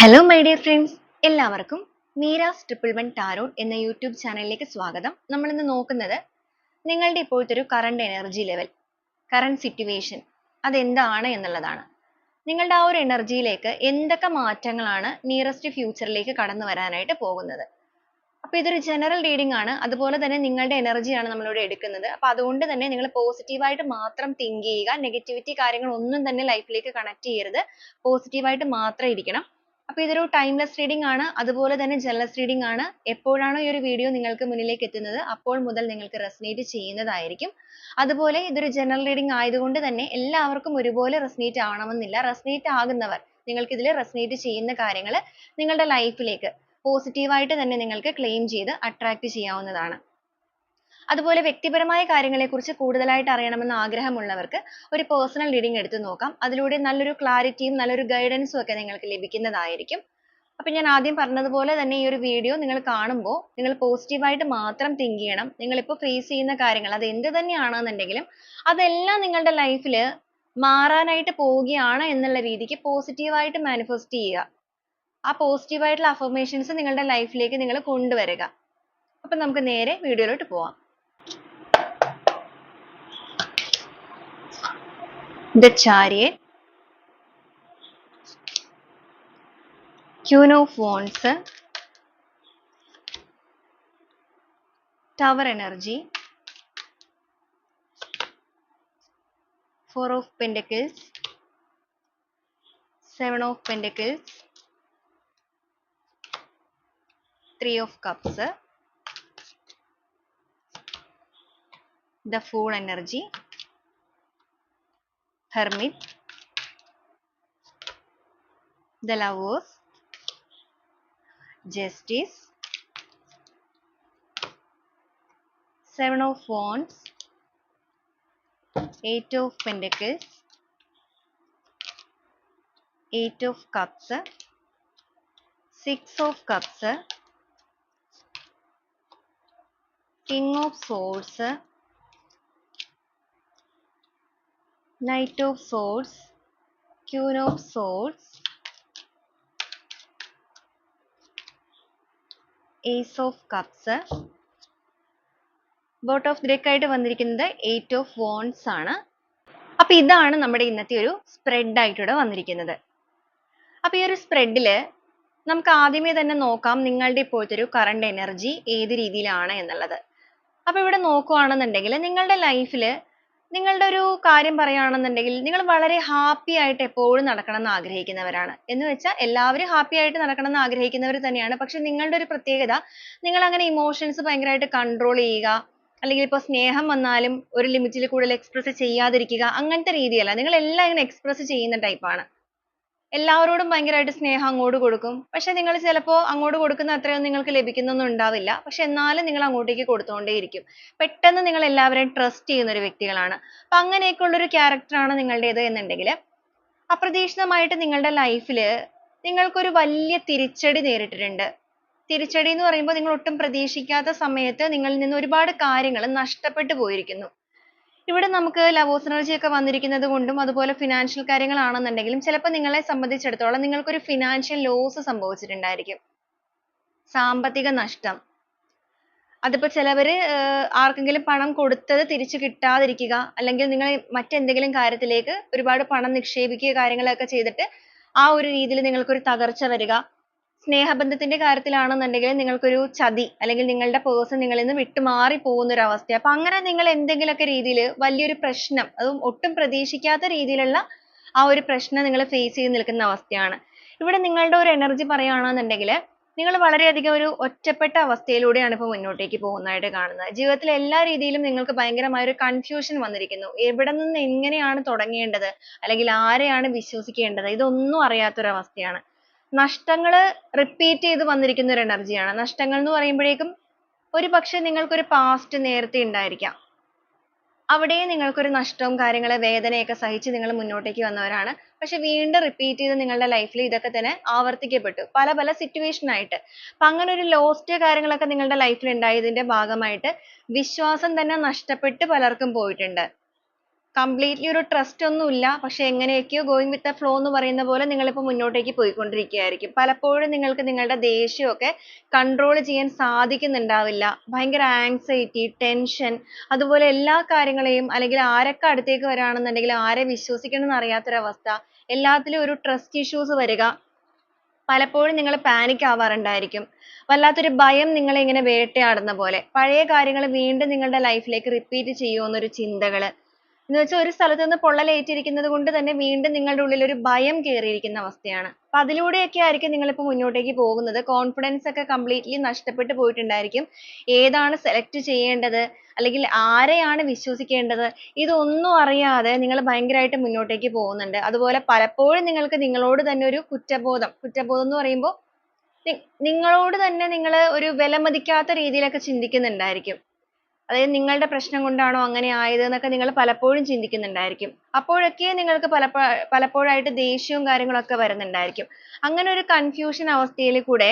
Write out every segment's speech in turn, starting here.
Hello my dear friends, എല്ലാവർക്കും Meera's triple one tarot എന്ന YouTube ചാനലിലേക്ക് സ്വാഗതം. നമ്മൾ ഇന്ന് നോക്കുന്നത് നിങ്ങളുടെ ഇപ്പോഴത്തെ ഒരു current energy level, current situation അതെന്താണ് എന്നുള്ളതാണ്. നിങ്ങളുടെ ആ ഒരു എനർജിയിലേക്ക് എന്തൊക്കെ മാറ്റങ്ങളാണ് നിയറസ്റ്റ് ഫ്യൂച്ചറിലേക്ക് കടന്നു വരാനായിട്ട് പോകുന്നത്. അപ്പോൾ ഇതൊരു ജനറൽ റീഡിംഗ് ആണ്, അതുപോലെ തന്നെ നിങ്ങളുടെ എനർജിയാണ് നമ്മളിവിടെ എടുക്കുന്നത്. അപ്പോൾ അതുകൊണ്ട് തന്നെ നിങ്ങൾ പോസിറ്റീവായിട്ട് മാത്രം തിങ്ക് ചെയ്യുക, നെഗറ്റിവിറ്റി കാര്യങ്ങൾ ഒന്നും തന്നെ ലൈഫിലേക്ക് കണക്ട് ചെയ്യരുത്, പോസിറ്റീവായിട്ട് മാത്രം ഇരിക്കണം. അപ്പോൾ ഇതൊരു ടൈംലെസ് റീഡിംഗ് ആണ്, അതുപോലെ തന്നെ ജനറൽ റീഡിംഗ് ആണ്. എപ്പോഴാണോ ഈ ഒരു വീഡിയോ നിങ്ങൾക്ക് മുന്നിലേക്ക് എത്തുന്നത് അപ്പോൾ മുതൽ നിങ്ങൾക്ക് റെസനേറ്റ് ചെയ്യുന്നതായിരിക്കും. അതുപോലെ ഇതൊരു ജനറൽ റീഡിംഗ് ആയതുകൊണ്ട് തന്നെ എല്ലാവർക്കും ഒരുപോലെ റെസനേറ്റ് ആവണമെന്നില്ല. റെസനേറ്റ് ആകുന്നവർ നിങ്ങൾക്ക് ഇതിൽ റെസനേറ്റ് ചെയ്യുന്ന കാര്യങ്ങൾ നിങ്ങളുടെ ലൈഫിലേക്ക് പോസിറ്റീവായിട്ട് തന്നെ നിങ്ങൾക്ക് ക്ലെയിം ചെയ്ത് അട്രാക്ട് ചെയ്യാവുന്നതാണ്. അതുപോലെ വ്യക്തിപരമായ കാര്യങ്ങളെക്കുറിച്ച് കൂടുതലായിട്ട് അറിയണമെന്ന് ആഗ്രഹമുള്ളവർക്ക് ഒരു പേഴ്സണൽ റീഡിംഗ് എടുത്ത് നോക്കാം. അതിലൂടെ നല്ലൊരു ക്ലാരിറ്റിയും നല്ലൊരു ഗൈഡൻസും ഒക്കെ നിങ്ങൾക്ക് ലഭിക്കുന്നതായിരിക്കും. അപ്പോൾ ഞാൻ ആദ്യം പറഞ്ഞതുപോലെ തന്നെ ഈ ഒരു വീഡിയോ നിങ്ങൾ കാണുമ്പോൾ നിങ്ങൾ പോസിറ്റീവായിട്ട് മാത്രം തിങ്ക് ചെയ്യണം. നിങ്ങളിപ്പോൾ ഫേസ് ചെയ്യുന്ന കാര്യങ്ങൾ അത് എന്ത് തന്നെയാണെന്നുണ്ടെങ്കിലും അതെല്ലാം നിങ്ങളുടെ ലൈഫിൽ മാറാനായിട്ട് പോവുകയാണ് എന്നുള്ള രീതിക്ക് പോസിറ്റീവായിട്ട് മാനിഫെസ്റ്റ് ചെയ്യുക. ആ പോസിറ്റീവായിട്ടുള്ള അഫർമേഷൻസ് നിങ്ങളുടെ ലൈഫിലേക്ക് നിങ്ങൾ കൊണ്ടുവരിക. അപ്പം നമുക്ക് നേരെ വീഡിയോയിലോട്ട് പോവാം. The Chariot, Queen of Wands, Tower Energy, Four of Pentacles, Seven of Pentacles, Three of Cups, the Fool Energy, Hermit, the Lovers, Justice, Seven of Wands, Eight of Pentacles, Eight of Cups, Six of Cups, King of Swords, Knight of Swords, Queen of Swords, Ace of Cups. Boat of deck ആയിട്ട് വന്നിരിക്കുന്നത് eight of wands ആണ്. അപ്പോൾ ഇതാണ് നമ്മുടെ ഇന്നത്തെ ഒരു spread ആയിട്ടിവിടെ വന്നിരിക്കുന്നത്. അപ്പോൾ ഈ ഒരു സ്പ്രെഡിൽ നമുക്ക് ആദ്യമേ തന്നെ നോക്കാം നിങ്ങളുടെ ഇപ്പോഴത്തെ ഒരു കറണ്ട് എനർജി ഏത് രീതിയിലാണ് എന്നുള്ളത്. അപ്പോൾ ഇവിടെ നോക്കുകയാണെന്നുണ്ടെങ്കിൽ നിങ്ങളുടെ ലൈഫിൽ നിങ്ങളുടെ ഒരു കാര്യം പറയുകയാണെന്നുണ്ടെങ്കിൽ നിങ്ങൾ വളരെ ഹാപ്പി ആയിട്ട് എപ്പോഴും നടക്കണം എന്ന് ആഗ്രഹിക്കുന്നവരാണ്. എന്ന് വെച്ചാൽ എല്ലാവരും ഹാപ്പി ആയിട്ട് നടക്കണം എന്ന് ആഗ്രഹിക്കുന്നവർ തന്നെയാണ്. പക്ഷെ നിങ്ങളുടെ ഒരു പ്രത്യേകത, നിങ്ങൾ അങ്ങനെ ഇമോഷൻസ് ഭയങ്കരമായിട്ട് കൺട്രോൾ ചെയ്യുക, അല്ലെങ്കിൽ ഇപ്പോൾ സ്നേഹം വന്നാലും ഒരു ലിമിറ്റിൽ കൂടുതൽ എക്സ്പ്രസ് ചെയ്യാതിരിക്കുക, അങ്ങനത്തെ രീതിയല്ല. നിങ്ങൾ എല്ലാം ഇങ്ങനെ എക്സ്പ്രസ് ചെയ്യുന്ന ടൈപ്പാണ്. എല്ലാവരോടും ഭയങ്കരമായിട്ട് സ്നേഹം അങ്ങോട്ട് കൊടുക്കും. പക്ഷെ നിങ്ങൾ ചിലപ്പോൾ അങ്ങോട്ട് കൊടുക്കുന്ന അത്രയൊന്നും നിങ്ങൾക്ക് ലഭിക്കുന്നൊന്നും ഉണ്ടാവില്ല. പക്ഷെ എന്നാലും നിങ്ങൾ അങ്ങോട്ടേക്ക് കൊടുത്തുകൊണ്ടേയിരിക്കും. പെട്ടെന്ന് നിങ്ങൾ എല്ലാവരെയും ട്രസ്റ്റ് ചെയ്യുന്ന ഒരു വ്യക്തികളാണ്. അപ്പം അങ്ങനെയൊക്കെ ഉള്ളൊരു ക്യാരക്ടറാണ് നിങ്ങളുടേത് എന്നുണ്ടെങ്കിൽ അപ്രതീക്ഷിതമായിട്ട് നിങ്ങളുടെ ലൈഫിൽ നിങ്ങൾക്കൊരു വലിയ തിരിച്ചടി നേരിട്ടിട്ടുണ്ട്. തിരിച്ചടി എന്ന് പറയുമ്പോൾ നിങ്ങൾ ഒട്ടും പ്രതീക്ഷിക്കാത്ത സമയത്ത് നിങ്ങളിൽ നിന്ന് ഒരുപാട് കാര്യങ്ങൾ നഷ്ടപ്പെട്ടു പോയിരിക്കുന്നു. ഇവിടെ നമുക്ക് ലവേഴ്സ് എനർജി ഒക്കെ വന്നിരിക്കുന്നത് കൊണ്ടും അതുപോലെ ഫിനാൻഷ്യൽ കാര്യങ്ങളാണെന്നുണ്ടെങ്കിലും ചിലപ്പോൾ നിങ്ങളെ സംബന്ധിച്ചിടത്തോളം നിങ്ങൾക്കൊരു ഫിനാൻഷ്യൽ ലോസ് സംഭവിച്ചിട്ടുണ്ടായിരിക്കും, സാമ്പത്തിക നഷ്ടം. അതിപ്പോൾ ചിലവർ ആർക്കെങ്കിലും പണം കൊടുത്തത് തിരിച്ചു കിട്ടാതിരിക്കുക, അല്ലെങ്കിൽ നിങ്ങൾ മറ്റെന്തെങ്കിലും കാര്യത്തിലേക്ക് ഒരുപാട് പണം നിക്ഷേപിക്കുക, കാര്യങ്ങളൊക്കെ ചെയ്തിട്ട് ആ ഒരു രീതിയിൽ നിങ്ങൾക്കൊരു തകർച്ച വരിക. സ്നേഹബന്ധത്തിന്റെ കാര്യത്തിലാണെന്നുണ്ടെങ്കിൽ നിങ്ങൾക്കൊരു ചതി, അല്ലെങ്കിൽ നിങ്ങളുടെ പേഴ്സൺ നിങ്ങളിൽ നിന്ന് വിട്ടുമാറി പോകുന്ന ഒരു അവസ്ഥ. അപ്പൊ അങ്ങനെ നിങ്ങൾ എന്തെങ്കിലുമൊക്കെ രീതിയിൽ വലിയൊരു പ്രശ്നം, അതും ഒട്ടും പ്രതീക്ഷിക്കാത്ത രീതിയിലുള്ള ആ ഒരു പ്രശ്നം നിങ്ങൾ ഫേസ് ചെയ്ത് നിൽക്കുന്ന അവസ്ഥയാണ്. ഇവിടെ നിങ്ങളുടെ ഒരു എനർജി പറയുകയാണെന്നുണ്ടെങ്കിൽ നിങ്ങൾ വളരെയധികം ഒരു ഒറ്റപ്പെട്ട അവസ്ഥയിലൂടെയാണ് ഇപ്പോൾ മുന്നോട്ടേക്ക് പോകുന്നതായിട്ട് കാണുന്നത്. ജീവിതത്തിൽ എല്ലാ രീതിയിലും നിങ്ങൾക്ക് ഭയങ്കരമായ ഒരു കൺഫ്യൂഷൻ വന്നിരിക്കുന്നു. എവിടെ നിന്ന് എങ്ങനെയാണ് തുടങ്ങേണ്ടത്, അല്ലെങ്കിൽ ആരെയാണ് വിശ്വസിക്കേണ്ടത്, ഇതൊന്നും അറിയാത്തൊരവസ്ഥയാണ്. നഷ്ടങ്ങൾ റിപ്പീറ്റ് ചെയ്ത് വന്നിരിക്കുന്ന ഒരു എനർജിയാണ്. നഷ്ടങ്ങൾ എന്ന് പറയുമ്പോഴേക്കും ഒരു പക്ഷെ നിങ്ങൾക്കൊരു പാസ്റ്റ് നേരത്തെ ഉണ്ടായിരിക്കാം, അവിടെ നിങ്ങൾക്കൊരു നഷ്ടവും കാര്യങ്ങളെ വേദനയൊക്കെ സഹിച്ച് നിങ്ങൾ മുന്നോട്ടേക്ക് വന്നവരാണ്. പക്ഷെ വീണ്ടും റിപ്പീറ്റ് ചെയ്ത് നിങ്ങളുടെ ലൈഫിൽ ഇതൊക്കെ തന്നെ ആവർത്തിക്കപ്പെട്ടു പല പല സിറ്റുവേഷൻ ആയിട്ട്. അപ്പം അങ്ങനെ ഒരു ലോസ്റ്റ് കാര്യങ്ങളൊക്കെ നിങ്ങളുടെ ലൈഫിൽ ഉണ്ടായതിന്റെ ഭാഗമായിട്ട് വിശ്വാസം തന്നെ നഷ്ടപ്പെട്ട് പലർക്കും പോയിട്ടുണ്ട്. കംപ്ലീറ്റ്ലി ഒരു ട്രസ്റ്റ് ഒന്നുമില്ല. പക്ഷെ എങ്ങനെയൊക്കെയോ ഗോയിങ് വിത്ത് ദ ഫ്ലോ എന്ന് പറയുന്ന പോലെ നിങ്ങളിപ്പോൾ മുന്നോട്ടേക്ക് പോയിക്കൊണ്ടിരിക്കുകയായിരിക്കും. പലപ്പോഴും നിങ്ങൾക്ക് നിങ്ങളുടെ ദേഷ്യമൊക്കെ കൺട്രോൾ ചെയ്യാൻ സാധിക്കുന്നുണ്ടാവില്ല. ഭയങ്കര ആങ്സൈറ്റി, ടെൻഷൻ, അതുപോലെ എല്ലാ കാര്യങ്ങളെയും അല്ലെങ്കിൽ ആരൊക്കെ അടുത്തേക്ക് വരാണെന്നുണ്ടെങ്കിൽ ആരെ വിശ്വസിക്കണം എന്ന് അറിയാത്തൊരവസ്ഥ, എല്ലാത്തിലും ഒരു ട്രസ്റ്റ് ഇഷ്യൂസ് വരിക. പലപ്പോഴും നിങ്ങൾ പാനിക് ആവാറുണ്ടായിരിക്കും. വല്ലാത്തൊരു ഭയം നിങ്ങളെ ഇങ്ങനെ വേട്ടയാടുന്ന പോലെ. പഴയ കാര്യങ്ങൾ വീണ്ടും നിങ്ങളുടെ ലൈഫിലേക്ക് റിപ്പീറ്റ് ചെയ്യുമോ എന്നൊരു ചിന്തകള്. എന്ന് വെച്ചാൽ ഒരു സ്ഥലത്ത് നിന്ന് പൊള്ളലേറ്റിരിക്കുന്നത് കൊണ്ട് തന്നെ വീണ്ടും നിങ്ങളുടെ ഉള്ളിൽ ഒരു ഭയം കേറിയിരിക്കുന്ന അവസ്ഥയാണ്. അപ്പൊ അതിലൂടെയൊക്കെ ആയിരിക്കും നിങ്ങളിപ്പോ മുന്നോട്ടേക്ക് പോകുന്നത്. കോൺഫിഡൻസ് ഒക്കെ കംപ്ലീറ്റ്ലി നഷ്ടപ്പെട്ടു പോയിട്ടുണ്ടായിരിക്കും. ഏതാണ് സെലക്ട് ചെയ്യേണ്ടത് അല്ലെങ്കിൽ ആരെയാണ് വിശ്വസിക്കേണ്ടത് ഇതൊന്നും അറിയാതെ നിങ്ങൾ ഭയങ്കരമായിട്ട് മുന്നോട്ടേക്ക് പോകുന്നുണ്ട്. അതുപോലെ പലപ്പോഴും നിങ്ങൾക്ക് നിങ്ങളോട് തന്നെ ഒരു കുറ്റബോധം എന്ന് പറയുമ്പോൾ നിങ്ങളോട് തന്നെ നിങ്ങൾ ഒരു വിലമതിക്കാത്ത രീതിയിലൊക്കെ ചിന്തിക്കുന്നുണ്ടായിരിക്കും. അതായത് നിങ്ങളുടെ പ്രശ്നം കൊണ്ടാണോ അങ്ങനെ ആയത് എന്നൊക്കെ നിങ്ങൾ പലപ്പോഴും ചിന്തിക്കുന്നുണ്ടായിരിക്കും. അപ്പോഴൊക്കെ നിങ്ങൾക്ക് പലപ്പോഴായിട്ട് ദേഷ്യവും കാര്യങ്ങളൊക്കെ വരുന്നുണ്ടായിരിക്കും. അങ്ങനെ ഒരു കൺഫ്യൂഷൻ അവസ്ഥയിൽ കൂടെ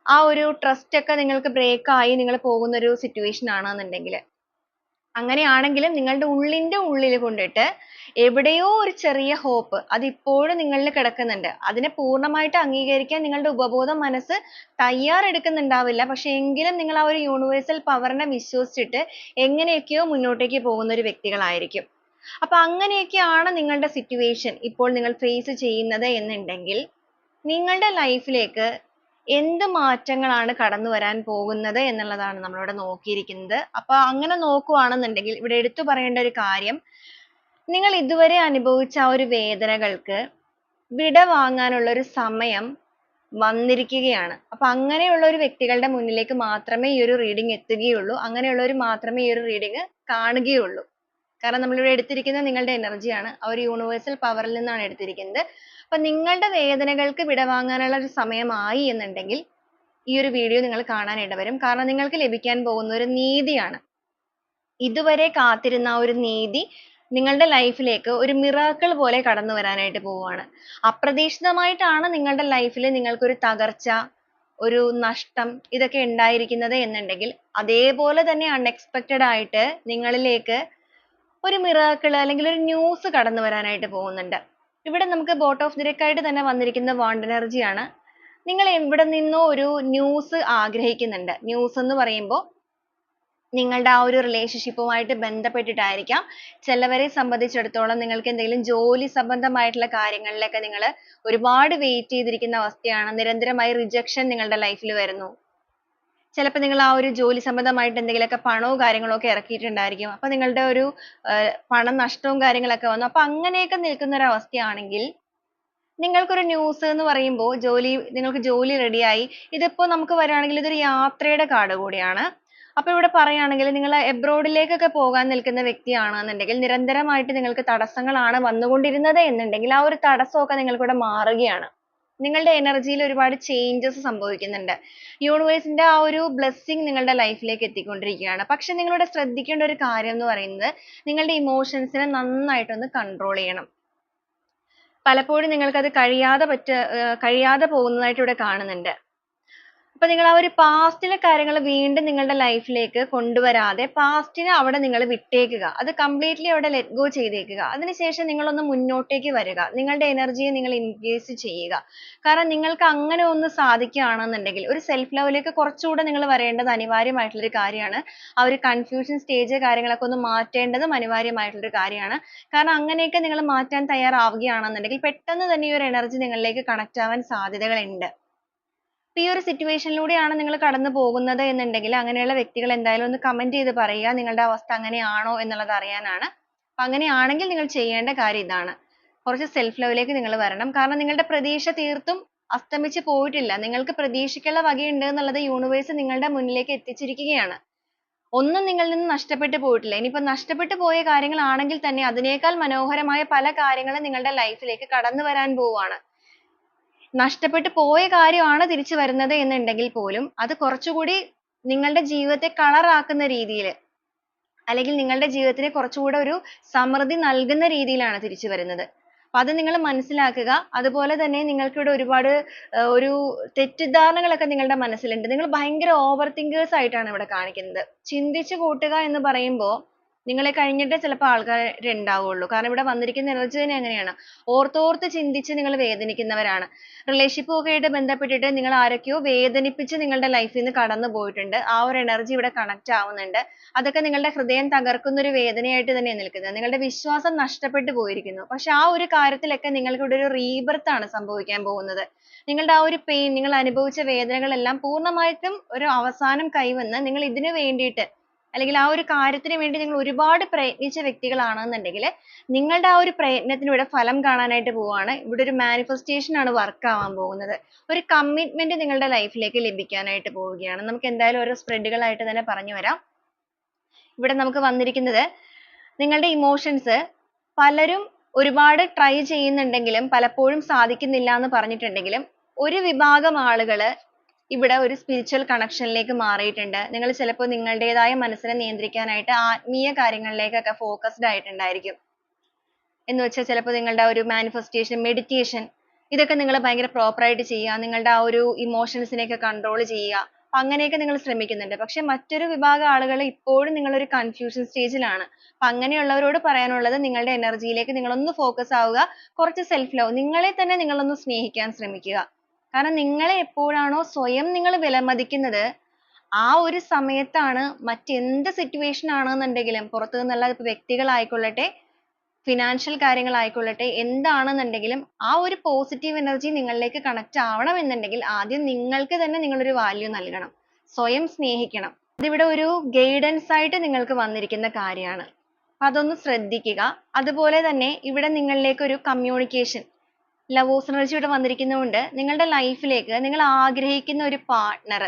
ആ ഒരു ട്രസ്റ്റ് ഒക്കെ നിങ്ങൾക്ക് ബ്രേക്ക് ആയി നിങ്ങൾ പോകുന്ന ഒരു സിറ്റുവേഷൻ ആണെന്നുണ്ടെങ്കിൽ, അങ്ങനെയാണെങ്കിലും നിങ്ങളുടെ ഉള്ളിന്റെ ഉള്ളിൽ കൊണ്ടിട്ട് എവിടെയോ ഒരു ചെറിയ ഹോപ്പ് അത് ഇപ്പോഴും നിങ്ങളിൽ കിടക്കുന്നുണ്ട്. അതിനെ പൂർണ്ണമായിട്ട് അംഗീകരിക്കാൻ നിങ്ങളുടെ ഉപബോധ മനസ്സ് തയ്യാറെടുക്കുന്നുണ്ടാവില്ല. പക്ഷെ എങ്കിലും നിങ്ങൾ ആ ഒരു യൂണിവേഴ്സൽ പവറിനെ വിശ്വസിച്ചിട്ട് എങ്ങനെയൊക്കെയോ മുന്നോട്ടേക്ക് പോകുന്ന ഒരു വ്യക്തികളായിരിക്കും. അപ്പൊ അങ്ങനെയൊക്കെയാണ് നിങ്ങളുടെ സിറ്റുവേഷൻ ഇപ്പോൾ നിങ്ങൾ ഫേസ് ചെയ്യുന്നത് എന്നുണ്ടെങ്കിൽ നിങ്ങളുടെ ലൈഫിലേക്ക് എന്ത് മാറ്റങ്ങളാണ് കടന്നു വരാൻ പോകുന്നത് എന്നുള്ളതാണ് നമ്മളിവിടെ നോക്കിയിരിക്കുന്നത്. അപ്പൊ അങ്ങനെ നോക്കുവാണെന്നുണ്ടെങ്കിൽ ഇവിടെ എടുത്തു പറയേണ്ട ഒരു കാര്യം, നിങ്ങൾ ഇതുവരെ അനുഭവിച്ച ആ ഒരു വേദനകൾക്ക് വിട വാങ്ങാനുള്ള ഒരു സമയം വന്നിരിക്കുകയാണ്. അപ്പൊ അങ്ങനെയുള്ള ഒരു വ്യക്തികളുടെ മുന്നിലേക്ക് മാത്രമേ ഈ ഒരു റീഡിംഗ് എത്തുകയുള്ളൂ. അങ്ങനെയുള്ളവർ മാത്രമേ ഈ ഒരു റീഡിംഗ് കാണുകയുള്ളൂ. കാരണം നമ്മളിവിടെ എടുത്തിരിക്കുന്നത് നിങ്ങളുടെ എനർജിയാണ്. ആ ഒരു യൂണിവേഴ്സൽ പവറിൽ നിന്നാണ് എടുത്തിരിക്കുന്നത്. അപ്പൊ നിങ്ങളുടെ വേദനകൾക്ക് വിടവാങ്ങാനുള്ള ഒരു സമയമായി എന്നുണ്ടെങ്കിൽ ഈ ഒരു വീഡിയോ നിങ്ങൾ കാണാൻ ഇടവരും. കാരണം നിങ്ങൾക്ക് ലഭിക്കാൻ പോകുന്ന ഒരു നീതിയാണ്. ഇതുവരെ കാത്തിരുന്ന ആ ഒരു നീതി നിങ്ങളുടെ ലൈഫിലേക്ക് ഒരു മിറാക്കിൾ പോലെ കടന്നു വരാനായിട്ട് പോവുകയാണ്. അപ്രതീക്ഷിതമായിട്ടാണ് നിങ്ങളുടെ ലൈഫിൽ നിങ്ങൾക്കൊരു തകർച്ച, ഒരു നഷ്ടം ഇതൊക്കെ ഉണ്ടായിരിക്കുന്നത് എന്നുണ്ടെങ്കിൽ അതേപോലെ തന്നെ അൺഎക്സ്പെക്റ്റഡ് ആയിട്ട് നിങ്ങളിലേക്ക് ഒരു മിറാക്കിൾ അല്ലെങ്കിൽ ഒരു ന്യൂസ് കടന്നു വരാനായിട്ട് പോകുന്നുണ്ട്. ഇവിടെ നമുക്ക് ബോട്ട് ഓഫ് ദി ഡെക്ക് ആയിട്ട് തന്നെ വന്നിരിക്കുന്ന വാണ്ട് എനർജിയാണ്. നിങ്ങൾ എവിടെ നിന്നോ ഒരു ന്യൂസ് ആഗ്രഹിക്കുന്നുണ്ട്. ന്യൂസ് എന്ന് പറയുമ്പോൾ നിങ്ങളുടെ ആ ഒരു റിലേഷൻഷിപ്പുമായിട്ട് ബന്ധപ്പെട്ടിട്ടായിരിക്കാം. ചിലവരെ സംബന്ധിച്ചിടത്തോളം നിങ്ങൾക്ക് എന്തെങ്കിലും ജോലി സംബന്ധമായിട്ടുള്ള കാര്യങ്ങളിലൊക്കെ നിങ്ങൾ ഒരുപാട് വെയിറ്റ് ചെയ്തിരിക്കുന്ന അവസ്ഥയാണ്. നിരന്തരമായി റിജക്ഷൻ നിങ്ങളുടെ ലൈഫിൽ വരുന്നു. ചിലപ്പോൾ നിങ്ങൾ ആ ഒരു ജോലി സംബന്ധമായിട്ട് എന്തെങ്കിലുമൊക്കെ പണവും കാര്യങ്ങളോ ഒക്കെ ഇറക്കിയിട്ടുണ്ടായിരിക്കും. അപ്പൊ നിങ്ങളുടെ ഒരു പണം നഷ്ടവും കാര്യങ്ങളൊക്കെ വന്നു. അപ്പൊ അങ്ങനെയൊക്കെ നിൽക്കുന്ന ഒരു അവസ്ഥയാണെങ്കിൽ നിങ്ങൾക്കൊരു ന്യൂസ് എന്ന് പറയുമ്പോൾ നിങ്ങൾക്ക് ജോലി റെഡിയായി. ഇതിപ്പോ നമുക്ക് വരികയാണെങ്കിൽ ഇതൊരു യാത്രയുടെ കാർഡ് കൂടിയാണ്. അപ്പൊ ഇവിടെ പറയുകയാണെങ്കിൽ നിങ്ങൾ എബ്രോഡിലേക്കൊക്കെ പോകാൻ നിൽക്കുന്ന വ്യക്തിയാണെന്നുണ്ടെങ്കിൽ നിരന്തരമായിട്ട് നിങ്ങൾക്ക് തടസ്സങ്ങളാണ് വന്നുകൊണ്ടിരുന്നത് എന്നുണ്ടെങ്കിൽ ആ ഒരു തടസ്സമൊക്കെ നിങ്ങൾക്കിവിടെ മാറുകയാണ്. നിങ്ങളുടെ എനർജിയിൽ ഒരുപാട് ചേഞ്ചസ് സംഭവിക്കുന്നുണ്ട്. യൂണിവേഴ്സിന്റെ ആ ഒരു ബ്ലെസ്സിങ് നിങ്ങളുടെ ലൈഫിലേക്ക് എത്തിക്കൊണ്ടിരിക്കുകയാണ്. പക്ഷെ നിങ്ങളിവിടെ ശ്രദ്ധിക്കേണ്ട ഒരു കാര്യം എന്ന് പറയുന്നത് നിങ്ങളുടെ ഇമോഷൻസിനെ നന്നായിട്ടൊന്ന് കൺട്രോൾ ചെയ്യണം. പലപ്പോഴും നിങ്ങൾക്കത് കഴിയാതെ പോകുന്നതായിട്ട് ഇവിടെ കാണുന്നുണ്ട്. അപ്പൊ നിങ്ങൾ ആ ഒരു പാസ്റ്റിലെ കാര്യങ്ങൾ വീണ്ടും നിങ്ങളുടെ ലൈഫിലേക്ക് കൊണ്ടുവരാതെ പാസ്റ്റിനെ അവിടെ നിങ്ങൾ വിട്ടേക്കുക. അത് കംപ്ലീറ്റ്ലി അവിടെ ലെറ്റ് ഗോ ചെയ്തേക്കുക. അതിനുശേഷം നിങ്ങളൊന്ന് മുന്നോട്ടേക്ക് വരിക. നിങ്ങളുടെ എനർജിയെ നിങ്ങൾ ഇൻക്രീസ് ചെയ്യുക. കാരണം നിങ്ങൾക്ക് അങ്ങനെ ഒന്ന് സാധിക്കുകയാണെന്നുണ്ടെങ്കിൽ ഒരു സെൽഫ് ലവിലേക്ക് കുറച്ചുകൂടെ നിങ്ങൾ വരേണ്ടത് അനിവാര്യമായിട്ടുള്ള ഒരു കാര്യമാണ്. ആ ഒരു കൺഫ്യൂഷൻ സ്റ്റേജ് കാര്യങ്ങളൊക്കെ ഒന്ന് മാറ്റേണ്ടതും അനിവാര്യമായിട്ടുള്ള ഒരു കാര്യമാണ്. കാരണം അങ്ങനെയൊക്കെ നിങ്ങൾ മാറ്റാൻ തയ്യാറാവുകയാണെന്നുണ്ടെങ്കിൽ പെട്ടെന്ന് തന്നെ ഈ ഒരു എനർജി നിങ്ങളിലേക്ക് കണക്ട് ആവാൻ സാധ്യതകളുണ്ട്. ഈ ഒരു സിറ്റുവേഷനിലൂടെയാണ് നിങ്ങൾ കടന്നു പോകുന്നത് എന്നുണ്ടെങ്കിൽ അങ്ങനെയുള്ള വ്യക്തികൾ എന്തായാലും ഒന്ന് കമന്റ് ചെയ്ത് പറയുക. നിങ്ങളുടെ അവസ്ഥ അങ്ങനെയാണോ എന്നുള്ളത് അറിയാനാണ്. അപ്പൊ അങ്ങനെയാണെങ്കിൽ നിങ്ങൾ ചെയ്യേണ്ട കാര്യം ഇതാണ്. കുറച്ച് സെൽഫ് ലവിലേക്ക് നിങ്ങൾ വരണം. കാരണം നിങ്ങളുടെ പ്രതീക്ഷ തീർത്തും അസ്തമിച്ച് പോയിട്ടില്ല. നിങ്ങൾക്ക് പ്രതീക്ഷയ്ക്കുള്ള വകയുണ്ട് എന്നുള്ളത് യൂണിവേഴ്സ് നിങ്ങളുടെ മുന്നിലേക്ക് എത്തിച്ചിരിക്കുകയാണ്. ഒന്നും നിങ്ങളിൽ നിന്ന് നഷ്ടപ്പെട്ടു പോയിട്ടില്ല. ഇനിയിപ്പോ നഷ്ടപ്പെട്ടു പോയ കാര്യങ്ങളാണെങ്കിൽ തന്നെ അതിനേക്കാൾ മനോഹരമായ പല കാര്യങ്ങളും നിങ്ങളുടെ ലൈഫിലേക്ക് കടന്നു വരാൻ പോവുകയാണ്. നഷ്ടപ്പെട്ടു പോയ കാര്യമാണ് തിരിച്ചു വരുന്നത് എന്നുണ്ടെങ്കിൽ പോലും അത് കുറച്ചുകൂടി നിങ്ങളുടെ ജീവിതത്തെ കളറാക്കുന്ന രീതിയിൽ അല്ലെങ്കിൽ നിങ്ങളുടെ ജീവിതത്തിന് കുറച്ചുകൂടെ ഒരു സമൃദ്ധി നൽകുന്ന രീതിയിലാണ് തിരിച്ചു വരുന്നത്. അപ്പൊ അത് നിങ്ങൾ മനസ്സിലാക്കുക. അതുപോലെ തന്നെ നിങ്ങൾക്ക് ഇവിടെ ഒരുപാട് ഒരു തെറ്റിദ്ധാരണകളൊക്കെ നിങ്ങളുടെ മനസ്സിലുണ്ട്. നിങ്ങൾ ഭയങ്കര ഓവർ തിങ്കേഴ്സ് ആയിട്ടാണ് ഇവിടെ കാണിക്കുന്നത്. ചിന്തിച്ചു കൂട്ടുക എന്ന് പറയുമ്പോൾ നിങ്ങളെ കഴിഞ്ഞിട്ടേ ചിലപ്പോൾ ആൾക്കാരുണ്ടാവുള്ളൂ. കാരണം ഇവിടെ വന്നിരിക്കുന്ന എനർജി തന്നെ അങ്ങനെയാണ്. ഓർത്തോർത്ത് ചിന്തിച്ച് നിങ്ങൾ വേദനിക്കുന്നവരാണ്. റിലേഷൻഷിപ്പ് ഒക്കെ ആയിട്ട് ബന്ധപ്പെട്ടിട്ട് നിങ്ങൾ ആരൊക്കെയോ വേദനിപ്പിച്ച് നിങ്ങളുടെ ലൈഫിൽ നിന്ന് കടന്നു പോയിട്ടുണ്ട്. ആ ഒരു എനർജി ഇവിടെ കണക്ട് ആവുന്നുണ്ട്. അതൊക്കെ നിങ്ങളുടെ ഹൃദയം തകർക്കുന്ന ഒരു വേദനയായിട്ട് തന്നെയാണ് നിൽക്കുന്നത്. നിങ്ങളുടെ വിശ്വാസം നഷ്ടപ്പെട്ടു പോയിരിക്കുന്നു. പക്ഷെ ആ ഒരു കാര്യത്തിലൊക്കെ നിങ്ങൾക്ക് ഇവിടെ ഒരു റീബർത്ത് ആണ് സംഭവിക്കാൻ പോകുന്നത്. നിങ്ങളുടെ ആ ഒരു പെയിൻ, നിങ്ങൾ അനുഭവിച്ച വേദനകളെല്ലാം പൂർണ്ണമായിട്ടും ഒരു അവസാനം കൈവന്ന് നിങ്ങൾ ഇതിനു വേണ്ടിയിട്ട് അല്ലെങ്കിൽ ആ ഒരു കാര്യത്തിന് വേണ്ടി നിങ്ങൾ ഒരുപാട് പ്രയത്നിച്ച വ്യക്തികളാണെന്നുണ്ടെങ്കിൽ നിങ്ങളുടെ ആ ഒരു പ്രയത്നത്തിന് ഇവിടെ ഫലം കാണാനായിട്ട് പോവാണ്. ഇവിടെ ഒരു മാനിഫെസ്റ്റേഷൻ ആണ് വർക്ക് ആവാൻ പോകുന്നത്. ഒരു കമ്മിറ്റ്മെന്റ് നിങ്ങളുടെ ലൈഫിലേക്ക് ലഭിക്കാനായിട്ട് പോവുകയാണ്. നമുക്ക് എന്തായാലും ഓരോ സ്പ്രെഡുകളായിട്ട് തന്നെ പറഞ്ഞു വരാം. ഇവിടെ നമുക്ക് വന്നിരിക്കുന്നത് നിങ്ങളുടെ ഇമോഷൻസ് പലരും ഒരുപാട് ട്രൈ ചെയ്യുന്നുണ്ടെങ്കിലും പലപ്പോഴും സാധിക്കുന്നില്ല എന്ന് പറഞ്ഞിട്ടുണ്ടെങ്കിലും ഒരു വിഭാഗം ആളുകള് ഇവിടെ ഒരു സ്പിരിച്വൽ കണക്ഷനിലേക്ക് മാറിയിട്ടുണ്ട്. നിങ്ങൾ ചിലപ്പോൾ നിങ്ങളുടേതായ മനസ്സിനെ നിയന്ത്രിക്കാനായിട്ട് ആത്മീയ കാര്യങ്ങളിലേക്കൊക്കെ ഫോക്കസ്ഡ് ആയിട്ടുണ്ടായിരിക്കും. എന്ന് വെച്ചാൽ ചിലപ്പോൾ നിങ്ങളുടെ ആ ഒരു മാനിഫെസ്റ്റേഷൻ, മെഡിറ്റേഷൻ ഇതൊക്കെ നിങ്ങൾ ഭയങ്കര പ്രോപ്പർ ആയിട്ട് ചെയ്യുക. നിങ്ങളുടെ ആ ഒരു ഇമോഷൻസിനെയൊക്കെ കൺട്രോൾ ചെയ്യുക. അപ്പൊ അങ്ങനെയൊക്കെ നിങ്ങൾ ശ്രമിക്കുന്നുണ്ട്. പക്ഷെ മറ്റൊരു വിഭാഗം ആളുകൾ ഇപ്പോഴും നിങ്ങളൊരു കൺഫ്യൂഷൻ സ്റ്റേജിലാണ്. അപ്പൊ അങ്ങനെയുള്ളവരോട് പറയാനുള്ളത് നിങ്ങളുടെ എനർജിയിലേക്ക് നിങ്ങളൊന്ന് ഫോക്കസ് ആവുക. കുറച്ച് സെൽഫ് ലവ്, നിങ്ങളെ തന്നെ നിങ്ങളൊന്ന് സ്നേഹിക്കാൻ ശ്രമിക്കുക. കാരണം നിങ്ങളെ എപ്പോഴാണോ സ്വയം നിങ്ങൾ വിലമതിക്കുന്നത് ആ ഒരു സമയത്താണ് മറ്റെന്ത് സിറ്റുവേഷൻ ആണെന്നുണ്ടെങ്കിലും പുറത്തു നിന്നുള്ള ഇപ്പൊ വ്യക്തികളായിക്കൊള്ളട്ടെ, ഫിനാൻഷ്യൽ കാര്യങ്ങളായിക്കൊള്ളട്ടെ, എന്താണെന്നുണ്ടെങ്കിലും ആ ഒരു പോസിറ്റീവ് എനർജി നിങ്ങളിലേക്ക് കണക്ട് ആവണമെന്നുണ്ടെങ്കിൽ ആദ്യം നിങ്ങൾക്ക് തന്നെ നിങ്ങളൊരു വാല്യൂ നൽകണം. സ്വയം സ്നേഹിക്കണം. ഇതിവിടെ ഒരു ഗൈഡൻസ് ആയിട്ട് നിങ്ങൾക്ക് വന്നിരിക്കുന്ന കാര്യമാണ്. അതൊന്ന് ശ്രദ്ധിക്കുക. അതുപോലെ തന്നെ ഇവിടെ നിങ്ങളിലേക്ക് ഒരു കമ്മ്യൂണിക്കേഷൻ, ലവേഴ്സ് എനർജി ഇവിടെ വന്നിരിക്കുന്നതുകൊണ്ട് നിങ്ങളുടെ ലൈഫിലേക്ക് നിങ്ങൾ ആഗ്രഹിക്കുന്ന ഒരു പാർട്ട്ണർ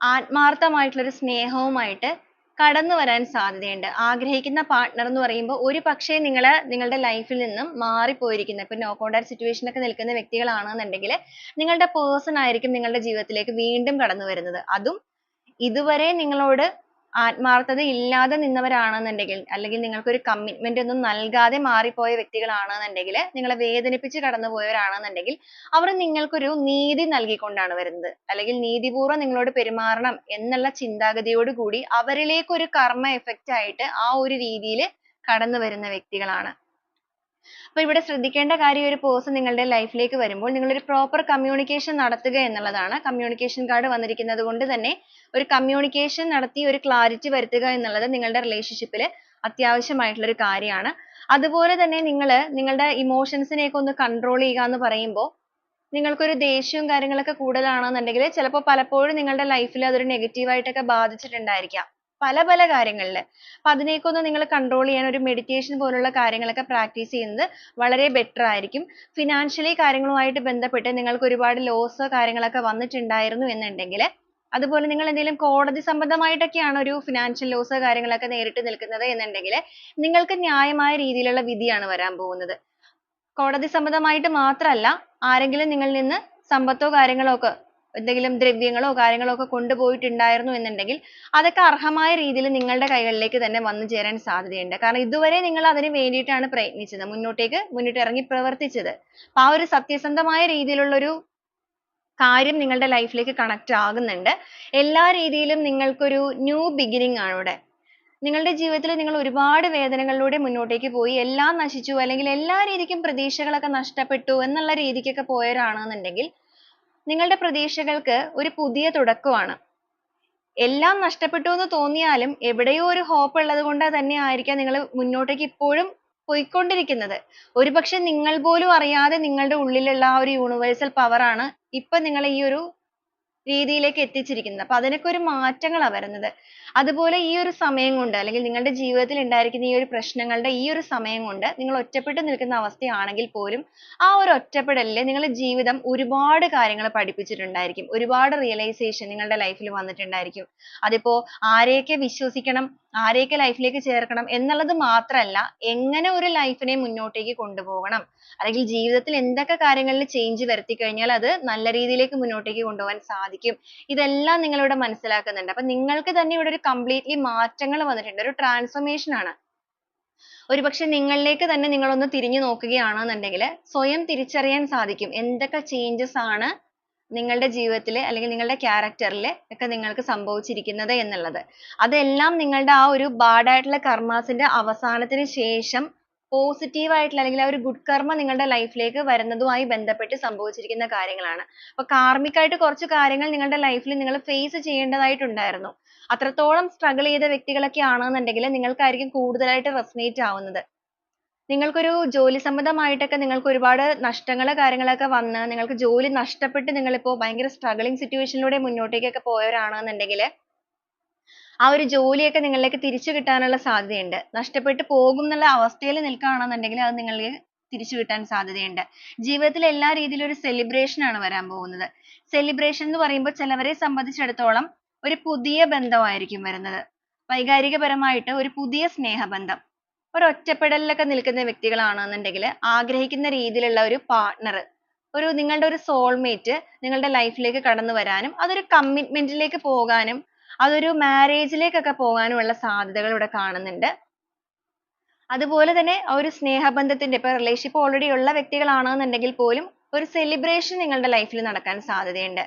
ആത്മാർത്ഥമായിട്ടുള്ള ഒരു സ്നേഹവുമായിട്ട് കടന്നു വരാൻ സാധ്യതയുണ്ട്. ആഗ്രഹിക്കുന്ന പാർട്ട്ണർ എന്ന് പറയുമ്പോൾ ഒരു പക്ഷേ നിങ്ങളുടെ ലൈഫിൽ നിന്നും മാറിപ്പോയിരിക്കുന്ന, ഇപ്പൊ നോ കോണ്ടാക്ട് സിറ്റുവേഷൻ ഒക്കെ നിൽക്കുന്ന വ്യക്തികളാണെന്നുണ്ടെങ്കിൽ നിങ്ങളുടെ പേഴ്സൺ ആയിരിക്കും നിങ്ങളുടെ ജീവിതത്തിലേക്ക് വീണ്ടും കടന്നു വരുന്നത്. അതും ഇതുവരെ നിങ്ങളോട് ആത്മാർത്ഥത ഇല്ലാതെ നിന്നവരാണെന്നുണ്ടെങ്കിൽ അല്ലെങ്കിൽ നിങ്ങൾക്കൊരു കമ്മിറ്റ്മെന്റ് ഒന്നും നൽകാതെ മാറിപ്പോയ വ്യക്തികളാണെന്നുണ്ടെങ്കിൽ, നിങ്ങളെ വേദനിപ്പിച്ച് കടന്നു പോയവരാണെന്നുണ്ടെങ്കിൽ അവർ നിങ്ങൾക്കൊരു നീതി നൽകിക്കൊണ്ടാണ് വരുന്നത്. അല്ലെങ്കിൽ നീതിപൂർവ്വം നിങ്ങളോട് പെരുമാറണം എന്നുള്ള ചിന്താഗതിയോട് കൂടി അവരിലേക്ക് ഒരു കർമ്മ എഫക്റ്റ് ആയിട്ട് ആ ഒരു രീതിയിൽ കടന്നു വരുന്ന വ്യക്തികളാണ്. അപ്പൊ ഇവിടെ ശ്രദ്ധിക്കേണ്ട കാര്യം, ഒരു പേഴ്സൺ നിങ്ങളുടെ ലൈഫിലേക്ക് വരുമ്പോൾ നിങ്ങൾ ഒരു പ്രോപ്പർ കമ്മ്യൂണിക്കേഷൻ നടത്തുക എന്നുള്ളതാണ്. കമ്മ്യൂണിക്കേഷൻ കാർഡ് വന്നിരിക്കുന്നത് കൊണ്ട് തന്നെ ഒരു കമ്മ്യൂണിക്കേഷൻ നടത്തി ഒരു ക്ലാരിറ്റി വരുത്തുക എന്നുള്ളത് നിങ്ങളുടെ റിലേഷൻഷിപ്പിൽ അത്യാവശ്യമായിട്ടുള്ള ഒരു കാര്യമാണ്. അതുപോലെ തന്നെ നിങ്ങൾ നിങ്ങളുടെ ഇമോഷൻസിനെയൊക്കെ ഒന്ന് കൺട്രോൾ ചെയ്യുക എന്ന് പറയുമ്പോൾ നിങ്ങൾക്കൊരു ദേഷ്യവും കാര്യങ്ങളൊക്കെ കൂടുതലാണെന്നുണ്ടെങ്കിൽ ചിലപ്പോൾ പലപ്പോഴും നിങ്ങളുടെ ലൈഫിൽ അതൊരു നെഗറ്റീവ് ആയിട്ടൊക്കെ ബാധിച്ചിട്ടുണ്ടായിരിക്കാം പല പല കാര്യങ്ങളിൽ. അപ്പൊ അതിനെയൊക്കെ ഒന്ന് നിങ്ങൾ കൺട്രോൾ ചെയ്യാൻ ഒരു മെഡിറ്റേഷൻ പോലുള്ള കാര്യങ്ങളൊക്കെ പ്രാക്ടീസ് ചെയ്യുന്നത് വളരെ ബെറ്റർ ആയിരിക്കും. ഫിനാൻഷ്യലി കാര്യങ്ങളുമായിട്ട് ബന്ധപ്പെട്ട് നിങ്ങൾക്ക് ഒരുപാട് ലോസ് കാര്യങ്ങളൊക്കെ വന്നിട്ടുണ്ടായിരുന്നു എന്നുണ്ടെങ്കിൽ, അതുപോലെ നിങ്ങൾ എന്തെങ്കിലും കോടതി സംബന്ധമായിട്ടൊക്കെയാണ് ഒരു ഫിനാൻഷ്യൽ ലോസ് കാര്യങ്ങളൊക്കെ നേരിട്ട് നിൽക്കുന്നത് എന്നുണ്ടെങ്കിൽ നിങ്ങൾക്ക് ന്യായമായ രീതിയിലുള്ള വിധിയാണ് വരാൻ പോകുന്നത്. കോടതി സംബന്ധമായിട്ട് മാത്രമല്ല, ആരെങ്കിലും നിങ്ങളിൽ നിന്ന് സമ്പത്തോ കാര്യങ്ങളോ ഒക്കെ എന്തെങ്കിലും ദ്രവ്യങ്ങളോ കാര്യങ്ങളോ ഒക്കെ കൊണ്ടുപോയിട്ടുണ്ടായിരുന്നു എന്നുണ്ടെങ്കിൽ അതൊക്കെ അർഹമായ രീതിയിൽ നിങ്ങളുടെ കൈകളിലേക്ക് തന്നെ വന്നു ചേരാൻ സാധ്യതയുണ്ട്. കാരണം ഇതുവരെ നിങ്ങൾ അതിന് വേണ്ടിയിട്ടാണ് പ്രയത്നിച്ചത്, മുന്നിട്ട് ഇറങ്ങി പ്രവർത്തിച്ചത്. അപ്പൊ ആ ഒരു സത്യസന്ധമായ രീതിയിലുള്ള ഒരു കാര്യം നിങ്ങളുടെ ലൈഫിലേക്ക് കണക്ട് ആകുന്നുണ്ട്. എല്ലാ രീതിയിലും നിങ്ങൾക്കൊരു ന്യൂ ബിഗിനിങ് ആണ് ഇവിടെ. നിങ്ങളുടെ ജീവിതത്തിൽ നിങ്ങൾ ഒരുപാട് വേദനകളിലൂടെ മുന്നോട്ടേക്ക് പോയി, എല്ലാം നശിച്ചു അല്ലെങ്കിൽ എല്ലാ രീതിക്കും പ്രതീക്ഷകളൊക്കെ നഷ്ടപ്പെട്ടു എന്നുള്ള രീതിക്കൊക്കെ പോയവരാണെന്നുണ്ടെങ്കിൽ നിങ്ങളുടെ പ്രതീക്ഷകൾക്ക് ഒരു പുതിയ തുടക്കമാണ്. എല്ലാം നഷ്ടപ്പെട്ടു എന്ന് തോന്നിയാലും എവിടെയോ ഒരു ഹോപ്പ് ഉള്ളത് കൊണ്ട് തന്നെ ആയിരിക്കാം നിങ്ങൾ മുന്നോട്ടേക്ക് ഇപ്പോഴും പോയിക്കൊണ്ടിരിക്കുന്നത്. ഒരുപക്ഷെ നിങ്ങൾ പോലും അറിയാതെ നിങ്ങളുടെ ഉള്ളിലുള്ള ആ ഒരു യൂണിവേഴ്സൽ പവർ ആണ് ഇപ്പൊ നിങ്ങളെ ഈ ഒരു രീതിയിലേക്ക് എത്തിച്ചിരിക്കുന്നത്. അപ്പൊ അതിനൊക്കെ ഒരു മാറ്റങ്ങളാ വരുന്നത്. അതുപോലെ ഈ ഒരു സമയം കൊണ്ട് അല്ലെങ്കിൽ നിങ്ങളുടെ ജീവിതത്തിൽ ഉണ്ടായിരിക്കുന്ന ഈ ഒരു പ്രശ്നങ്ങളുടെ ഈ ഒരു സമയം കൊണ്ട് നിങ്ങൾ ഒറ്റപ്പെട്ട് നിൽക്കുന്ന അവസ്ഥയാണെങ്കിൽ പോലും ആ ഒരു ഒറ്റപ്പെടലിൽ നിങ്ങളുടെ ജീവിതം ഒരുപാട് കാര്യങ്ങൾ പഠിപ്പിച്ചിട്ടുണ്ടായിരിക്കും. ഒരുപാട് റിയലൈസേഷൻ നിങ്ങളുടെ ലൈഫിൽ വന്നിട്ടുണ്ടായിരിക്കും. അതിപ്പോ ആരെയൊക്കെ വിശ്വസിക്കണം, ആരെയൊക്കെ ലൈഫിലേക്ക് ചേർക്കണം എന്നുള്ളത് മാത്രമല്ല, എങ്ങനെ ഒരു ലൈഫിനെ മുന്നോട്ടേക്ക് കൊണ്ടുപോകണം അല്ലെങ്കിൽ ജീവിതത്തിൽ എന്തൊക്കെ കാര്യങ്ങളിൽ ചേഞ്ച് വരുത്തി കഴിഞ്ഞാൽ അത് നല്ല രീതിയിലേക്ക് മുന്നോട്ടേക്ക് കൊണ്ടുപോകാൻ സാധിക്കും, ഇതെല്ലാം നിങ്ങൾ ഇവിടെ മനസ്സിലാക്കുന്നുണ്ട്. അപ്പൊ നിങ്ങൾക്ക് തന്നെ ഇവിടെ ഒരു കംപ്ലീറ്റ്ലി മാറ്റങ്ങൾ വന്നിട്ടുണ്ട്, ഒരു ട്രാൻസ്ഫോർമേഷൻ ആണ്. ഒരുപക്ഷെ നിങ്ങളിലേക്ക് തന്നെ നിങ്ങളൊന്ന് തിരിഞ്ഞു നോക്കുകയാണെന്നുണ്ടെങ്കിൽ സ്വയം തിരിച്ചറിയാൻ സാധിക്കും എന്തൊക്കെ ചേഞ്ചസ് ആണ് നിങ്ങളുടെ ജീവിതത്തിൽ അല്ലെങ്കിൽ നിങ്ങളുടെ ക്യാരക്ടറിൽ ഒക്കെ നിങ്ങൾക്ക് സംഭവിച്ചിരിക്കുന്നത് എന്നുള്ളത്. അതെല്ലാം നിങ്ങളുടെ ആ ഒരു ബാഡ് ആയിട്ടുള്ള കർമാസിന്റെ അവസാനത്തിന് ശേഷം പോസിറ്റീവ് ആയിട്ടുള്ള അല്ലെങ്കിൽ ആ ഒരു ഗുഡ് കർമ്മ നിങ്ങളുടെ ലൈഫിലേക്ക് വരുന്നതുമായി ബന്ധപ്പെട്ട് സംഭവിച്ചിരിക്കുന്ന കാര്യങ്ങളാണ്. അപ്പൊ കാർമിക് ആയിട്ട് കുറച്ച് കാര്യങ്ങൾ നിങ്ങളുടെ ലൈഫിൽ നിങ്ങൾ ഫേസ് ചെയ്യേണ്ടതായിട്ടുണ്ടായിരുന്നു. അത്രത്തോളം സ്ട്രഗിൾ ചെയ്ത വ്യക്തികളൊക്കെ ആണെന്നുണ്ടെങ്കിൽ നിങ്ങൾക്കായിരിക്കും കൂടുതലായിട്ട് റെസനേറ്റ് ആവുന്നത്. നിങ്ങൾക്കൊരു ജോലി സംബന്ധമായിട്ടൊക്കെ നിങ്ങൾക്ക് ഒരുപാട് നഷ്ടങ്ങള് കാര്യങ്ങളൊക്കെ വന്ന് നിങ്ങൾക്ക് ജോലി നഷ്ടപ്പെട്ട് നിങ്ങളിപ്പോ ഭയങ്കര സ്ട്രഗിളിങ് സിറ്റുവേഷനിലൂടെ മുന്നോട്ടേക്കൊക്കെ പോയവരാണെന്നുണ്ടെങ്കില് ആ ഒരു ജോലിയൊക്കെ നിങ്ങളിലേക്ക് തിരിച്ചു കിട്ടാനുള്ള സാധ്യതയുണ്ട്. നഷ്ടപ്പെട്ടു പോകും എന്നുള്ള അവസ്ഥയിൽ നിൽക്കുകയാണെന്നുണ്ടെങ്കിൽ അത് നിങ്ങൾക്ക് തിരിച്ചു കിട്ടാൻ സാധ്യതയുണ്ട്. ജീവിതത്തിൽ എല്ലാ രീതിയിലും ഒരു celebration ആണ് വരാൻ പോകുന്നത്. celebration എന്ന് പറയുമ്പോൾ ചിലവരെ സംബന്ധിച്ചിടത്തോളം ഒരു പുതിയ ബന്ധമായിരിക്കും വരുന്നത്. വൈകാരികപരമായിട്ട് ഒരു പുതിയ സ്നേഹബന്ധം. ഒരു ഒറ്റപ്പെടലിലൊക്കെ നിൽക്കുന്ന വ്യക്തികളാണെന്നുണ്ടെങ്കിൽ ആഗ്രഹിക്കുന്ന രീതിയിലുള്ള ഒരു പാർട്ട്ണർ, ഒരു നിങ്ങളുടെ ഒരു സോൾമേറ്റ് നിങ്ങളുടെ ലൈഫിലേക്ക് കടന്നു വരാനും അതൊരു കമ്മിറ്റ്മെന്റിലേക്ക് പോകാനും അതൊരു മാരേജിലേക്കൊക്കെ പോകാനുമുള്ള സാധ്യതകൾ ഇവിടെ കാണുന്നുണ്ട്. അതുപോലെ തന്നെ ആ ഒരു സ്നേഹബന്ധത്തിന്റെ ഇപ്പൊ റിലേഷൻഷിപ്പ് ഓൾറെഡി ഉള്ള വ്യക്തികളാണെന്നുണ്ടെങ്കിൽ പോലും ഒരു സെലിബ്രേഷൻ നിങ്ങളുടെ ലൈഫിൽ നടക്കാൻ സാധ്യതയുണ്ട്.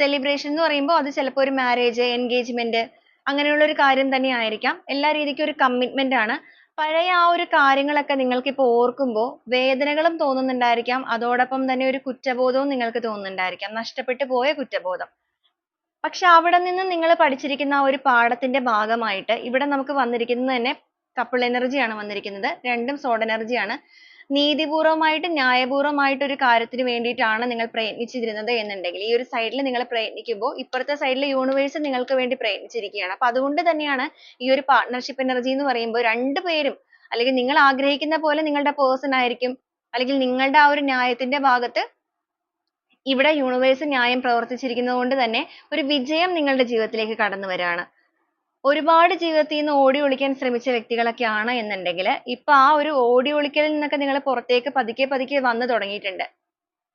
സെലിബ്രേഷൻ എന്ന് പറയുമ്പോൾ അത് ചിലപ്പോൾ ഒരു മാരേജ്, എൻഗേജ്മെന്റ് അങ്ങനെയുള്ള ഒരു കാര്യം തന്നെ ആയിരിക്കാം. എല്ലാ രീതിക്കും ഒരു കമ്മിറ്റ്മെന്റ് ആണ്. പഴയ ആ ഒരു കാര്യങ്ങളൊക്കെ നിങ്ങൾക്ക് ഇപ്പോൾ ഓർക്കുമ്പോൾ വേദനകളും തോന്നുന്നുണ്ടായിരിക്കാം. അതോടൊപ്പം തന്നെ ഒരു കുറ്റബോധവും നിങ്ങൾക്ക് തോന്നുന്നുണ്ടായിരിക്കാം. നഷ്ടപ്പെട്ടു പോയ കുറ്റബോധം. പക്ഷെ അവിടെ നിന്ന് നിങ്ങൾ പഠിച്ചിരിക്കുന്ന ആ ഒരു പാഠത്തിന്റെ ഭാഗമായിട്ട് ഇവിടെ നമുക്ക് വന്നിരിക്കുന്നത് തന്നെ കപ്പിൾ എനർജി ആണ് വന്നിരിക്കുന്നത്. രണ്ടും സോഡ് എനർജി ആണ്. നീതിപൂർവമായിട്ട് ന്യായപൂർവമായിട്ട് ഒരു കാര്യത്തിന് വേണ്ടിയിട്ടാണ് നിങ്ങൾ പ്രയത്നിച്ചിരുന്നത് എന്നുണ്ടെങ്കിൽ ഈ ഒരു സൈഡിൽ നിങ്ങൾ പ്രയത്നിക്കുമ്പോൾ ഇപ്പുറത്തെ സൈഡിൽ യൂണിവേഴ്സ് നിങ്ങൾക്ക് വേണ്ടി പ്രയത്നിച്ചിരിക്കുകയാണ്. അപ്പൊ അതുകൊണ്ട് തന്നെയാണ് ഈ ഒരു പാർട്ട്ണർഷിപ്പ് എനർജി എന്ന് പറയുമ്പോൾ രണ്ടുപേരും അല്ലെങ്കിൽ നിങ്ങൾ ആഗ്രഹിക്കുന്ന പോലെ നിങ്ങളുടെ പേഴ്സൺ ആയിരിക്കും, അല്ലെങ്കിൽ നിങ്ങളുടെ ആ ഒരു ന്യായത്തിന്റെ ഭാഗത്ത് ഇവിടെ യൂണിവേഴ്സ് ന്യായം പ്രവർത്തിച്ചിരിക്കുന്നത് കൊണ്ട് തന്നെ ഒരു വിജയം നിങ്ങളുടെ ജീവിതത്തിലേക്ക് കടന്നു വരികയാണ്. ഒരുപാട് ജീവിതത്തിൽ നിന്ന് ഓടി ഒളിക്കാൻ ശ്രമിച്ച വ്യക്തികളൊക്കെ ആണ് എന്നുണ്ടെങ്കിൽ ഇപ്പൊ ആ ഒരു ഓടി ഒളിക്കലിൽ നിന്നൊക്കെ നിങ്ങൾ പുറത്തേക്ക് പതുക്കെ പതുക്കെ വന്നു തുടങ്ങിയിട്ടുണ്ട്.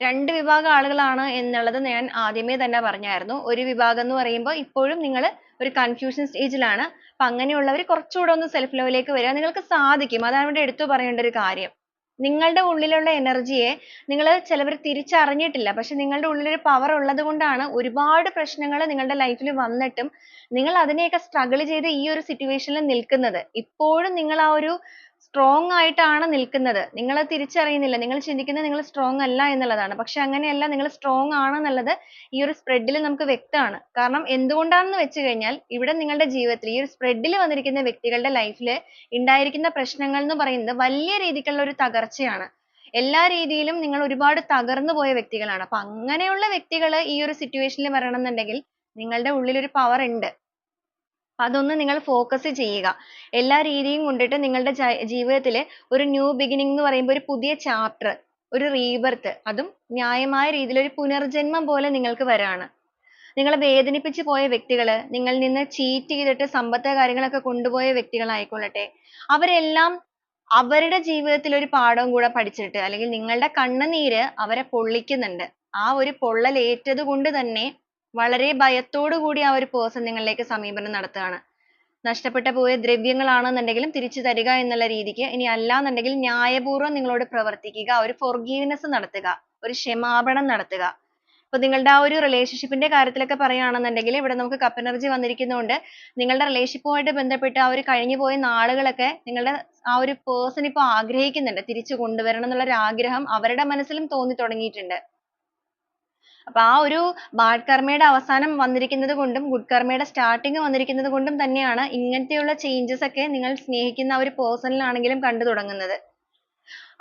രണ്ട് വിഭാഗം ആളുകളാണ് എന്നുള്ളത് ഞാൻ ആദ്യമേ തന്നെ പറഞ്ഞായിരുന്നു. ഒരു വിഭാഗം എന്ന് പറയുമ്പോൾ ഇപ്പോഴും നിങ്ങൾ ഒരു കൺഫ്യൂഷൻ സ്റ്റേജിലാണ്. അപ്പൊ അങ്ങനെയുള്ളവർ കുറച്ചുകൂടെ ഒന്ന് സെൽഫ് ലവിലേക്ക് വരിക. നിങ്ങൾക്ക് സാധിക്കും. അതാണ് ഇവിടെ എടുത്തു പറയേണ്ട ഒരു കാര്യം. നിങ്ങളുടെ ഉള്ളിലുള്ള എനർജിയെ നിങ്ങൾ ചിലവർ തിരിച്ചറിഞ്ഞിട്ടില്ല. പക്ഷെ നിങ്ങളുടെ ഉള്ളിൽ ഒരു പവർ ഉള്ളത് കൊണ്ടാണ് ഒരുപാട് പ്രശ്നങ്ങൾ നിങ്ങളുടെ ലൈഫിൽ വന്നിട്ടും നിങ്ങൾ അതിനെയൊക്കെ സ്ട്രഗിൾ ചെയ്ത് ഈ ഒരു സിറ്റുവേഷനിൽ നിൽക്കുന്നത്. ഇപ്പോഴും നിങ്ങൾ ആ ഒരു സ്ട്രോങ് ആയിട്ടാണ് നിൽക്കുന്നത്. നിങ്ങൾ അത് തിരിച്ചറിയുന്നില്ല. നിങ്ങൾ ചിന്തിക്കുന്നത് നിങ്ങൾ സ്ട്രോങ് അല്ല എന്നുള്ളതാണ്. പക്ഷെ അങ്ങനെയല്ല, നിങ്ങൾ സ്ട്രോങ് ആണെന്നുള്ളത് ഈ ഒരു സ്പ്രെഡിൽ നമുക്ക് വ്യക്തമാണ്. കാരണം എന്തുകൊണ്ടാണെന്ന് വെച്ച് കഴിഞ്ഞാൽ ഇവിടെ നിങ്ങളുടെ ജീവിതത്തിൽ ഈ ഒരു സ്പ്രെഡിൽ വന്നിരിക്കുന്ന വ്യക്തികളുടെ ലൈഫിൽ ഉണ്ടായിരിക്കുന്ന പ്രശ്നങ്ങൾ എന്ന് പറയുന്നത് വലിയ രീതിക്കുള്ള ഒരു തകർച്ചയാണ്. എല്ലാ രീതിയിലും നിങ്ങൾ ഒരുപാട് തകർന്നു പോയ വ്യക്തികളാണ്. അപ്പൊ അങ്ങനെയുള്ള വ്യക്തികൾ ഈ ഒരു സിറ്റുവേഷനിൽ വരണമെന്നുണ്ടെങ്കിൽ നിങ്ങളുടെ ഉള്ളിൽ ഒരു പവർ ഉണ്ട്. അതൊന്ന് നിങ്ങൾ ഫോക്കസ് ചെയ്യുക. എല്ലാ രീതിയും കൊണ്ടിട്ട് നിങ്ങളുടെ ജീവിതത്തിൽ ഒരു ന്യൂ ബിഗിനിങ് എന്ന് പറയുമ്പോൾ ഒരു പുതിയ ചാപ്റ്റർ, ഒരു റീബർത്ത്, അതും ന്യായമായ രീതിയിൽ ഒരു പുനർജന്മം പോലെ നിങ്ങൾക്ക് വരാണ്. നിങ്ങളെ വേദനിപ്പിച്ചു പോയ വ്യക്തികൾ, നിങ്ങളിൽ നിന്ന് ചീറ്റ് ചെയ്തിട്ട് സമ്പത്ത് കാര്യങ്ങളൊക്കെ കൊണ്ടുപോയ വ്യക്തികളായിക്കൊള്ളട്ടെ, അവരെല്ലാം അവരുടെ ജീവിതത്തിൽ ഒരു പാഠവും കൂടെ പഠിച്ചിട്ട് അല്ലെങ്കിൽ നിങ്ങളുടെ കണ്ണുനീര് അവരെ പൊള്ളിക്കുന്നുണ്ട്. ആ ഒരു പൊള്ളൽ ഏറ്റത് കൊണ്ട് തന്നെ വളരെ ഭയത്തോടു കൂടി ആ ഒരു person നിങ്ങളിലേക്ക് സമീപനം നടത്തുകയാണ്. നഷ്ടപ്പെട്ടു പോയ ദ്രവ്യങ്ങളാണെന്നുണ്ടെങ്കിലും തിരിച്ചു തരിക എന്നുള്ള രീതിക്ക്, ഇനി അല്ലാന്നുണ്ടെങ്കിൽ ന്യായപൂർവ്വം നിങ്ങളോട് പ്രവർത്തിക്കുക, ഒരു forgiveness നടത്തുക, ഒരു ക്ഷമാപണം നടത്തുക. ഇപ്പൊ നിങ്ങളുടെ ആ ഒരു റിലേഷൻഷിപ്പിന്റെ കാര്യത്തിലൊക്കെ പറയുകയാണെന്നുണ്ടെങ്കിൽ ഇവിടെ നമുക്ക് കപ്പ് എനർജി വന്നിരിക്കുന്നതുകൊണ്ട് നിങ്ങളുടെ റിലേഷൻഷിപ്പുമായിട്ട് ബന്ധപ്പെട്ട് ആ ഒരു കഴിഞ്ഞു പോയ നാളുകളൊക്കെ നിങ്ങളുടെ ആ ഒരു person ഇപ്പൊ ആഗ്രഹിക്കുന്നുണ്ട്. തിരിച്ചു കൊണ്ടുവരണം എന്നുള്ള ഒരു ആഗ്രഹം അവരുടെ മനസ്സിലും തോന്നി തുടങ്ങിയിട്ടുണ്ട്. അപ്പൊ ആ ഒരു ബാഡ് കർമ്മയുടെ അവസാനം വന്നിരിക്കുന്നത് കൊണ്ടും ഗുഡ് കർമ്മയുടെ സ്റ്റാർട്ടിങ് വന്നിരിക്കുന്നത് കൊണ്ടും തന്നെയാണ് ഇങ്ങനത്തെയുള്ള ചേഞ്ചസ് ഒക്കെ നിങ്ങൾ സ്നേഹിക്കുന്ന ആ ഒരു പേഴ്സണിലാണെങ്കിലും കണ്ടു തുടങ്ങുന്നത്.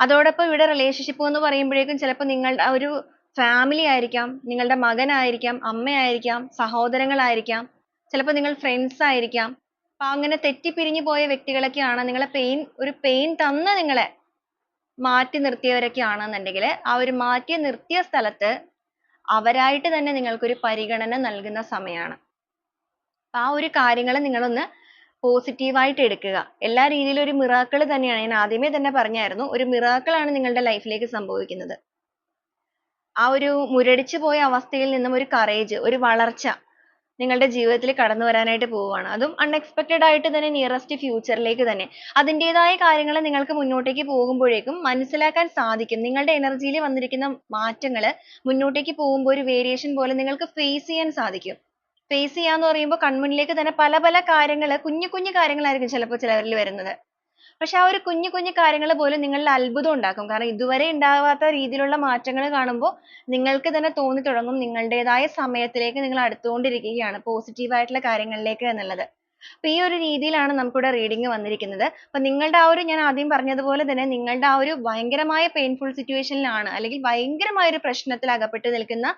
അതോടൊപ്പം ഇവിടെ റിലേഷൻഷിപ്പ് എന്ന് പറയുമ്പോഴേക്കും ചിലപ്പോൾ നിങ്ങളുടെ ആ ഒരു ഫാമിലി ആയിരിക്കാം, നിങ്ങളുടെ മകനായിരിക്കാം, അമ്മയായിരിക്കാം, സഹോദരങ്ങളായിരിക്കാം, ചിലപ്പോൾ നിങ്ങൾ ഫ്രണ്ട്സ് ആയിരിക്കാം. അപ്പൊ അങ്ങനെ തെറ്റിപ്പിരിഞ്ഞു പോയ വ്യക്തികളൊക്കെയാണ് നിങ്ങളെ ഒരു പെയിൻ തന്ന് നിങ്ങളെ മാറ്റി നിർത്തിയവരൊക്കെ ആണെന്നുണ്ടെങ്കിൽ ആ ഒരു മാറ്റി നിർത്തിയ സ്ഥലത്ത് അവരായിട്ട് തന്നെ നിങ്ങൾക്കൊരു പരിഗണന നൽകുന്ന സമയമാണ്. ആ ഒരു കാര്യങ്ങൾ നിങ്ങളൊന്ന് പോസിറ്റീവായിട്ട് എടുക്കുക. എല്ലാ രീതിയിലും ഒരു മിറാക്കിൾ തന്നെയാണ്. ഞാൻ ആദ്യമേ തന്നെ പറഞ്ഞായിരുന്നു, ഒരു മിറാക്കിൾ ആണ് നിങ്ങളുടെ ലൈഫിലേക്ക് സംഭവിക്കുന്നത്. ആ ഒരു മുരടിച്ചു പോയ അവസ്ഥയിൽ നിന്നും ഒരു കറേജ്, ഒരു വളർച്ച, നിങ്ങളുടെ ജീവിതത്തിൽ കടന്നു വരാനായിട്ട് പോവുകയാണ്. അതും അൺഎക്സ്പെക്റ്റഡ് ആയിട്ട് തന്നെ നിയറസ്റ്റ് ഫ്യൂച്ചറിലേക്ക് തന്നെ. അതിൻ്റെതായ കാര്യങ്ങൾ നിങ്ങൾക്ക് മുന്നോട്ടേക്ക് പോകുമ്പോഴേക്കും മനസ്സിലാക്കാൻ സാധിക്കും. നിങ്ങളുടെ എനർജിയിൽ വന്നിരിക്കുന്ന മാറ്റങ്ങൾ മുന്നോട്ടേക്ക് പോകുമ്പോൾ ഒരു വേരിയേഷൻ പോലെ നിങ്ങൾക്ക് ഫേസ് ചെയ്യാൻ സാധിക്കും. ഫേസ് ചെയ്യാന്ന് പറയുമ്പോൾ കൺമുന്നിലേക്ക് തന്നെ പല പല കാര്യങ്ങൾ, കുഞ്ഞു കുഞ്ഞു കാര്യങ്ങളായിരിക്കും ചിലപ്പോൾ ചിലവരിൽ വരുന്നത്. പക്ഷെ ആ ഒരു കുഞ്ഞു കുഞ്ഞു കാര്യങ്ങൾ പോലും നിങ്ങളിൽ അത്ഭുതം ഉണ്ടാക്കും. കാരണം ഇതുവരെ ഉണ്ടാവാത്ത രീതിയിലുള്ള മാറ്റങ്ങൾ കാണുമ്പോൾ നിങ്ങൾക്ക് തന്നെ തോന്നി തുടങ്ങും നിങ്ങളുടേതായ സമയത്തിലേക്ക് നിങ്ങൾ അടുത്തുകൊണ്ടിരിക്കുകയാണ്, പോസിറ്റീവ് ആയിട്ടുള്ള കാര്യങ്ങളിലേക്ക് എന്നുള്ളത്. അപ്പൊ ഈ ഒരു രീതിയിലാണ് നമുക്കിവിടെ റീഡിംഗ് വന്നിരിക്കുന്നത്. അപ്പൊ നിങ്ങളുടെ ആ ഒരു, ഞാൻ ആദ്യം പറഞ്ഞതുപോലെ തന്നെ, നിങ്ങളുടെ ആ ഒരു ഭയങ്കരമായ പെയിൻഫുൾ സിറ്റുവേഷനിലാണ് അല്ലെങ്കിൽ ഭയങ്കരമായ ഒരു പ്രശ്നത്തിൽ അകപ്പെട്ട് നിൽക്കുന്ന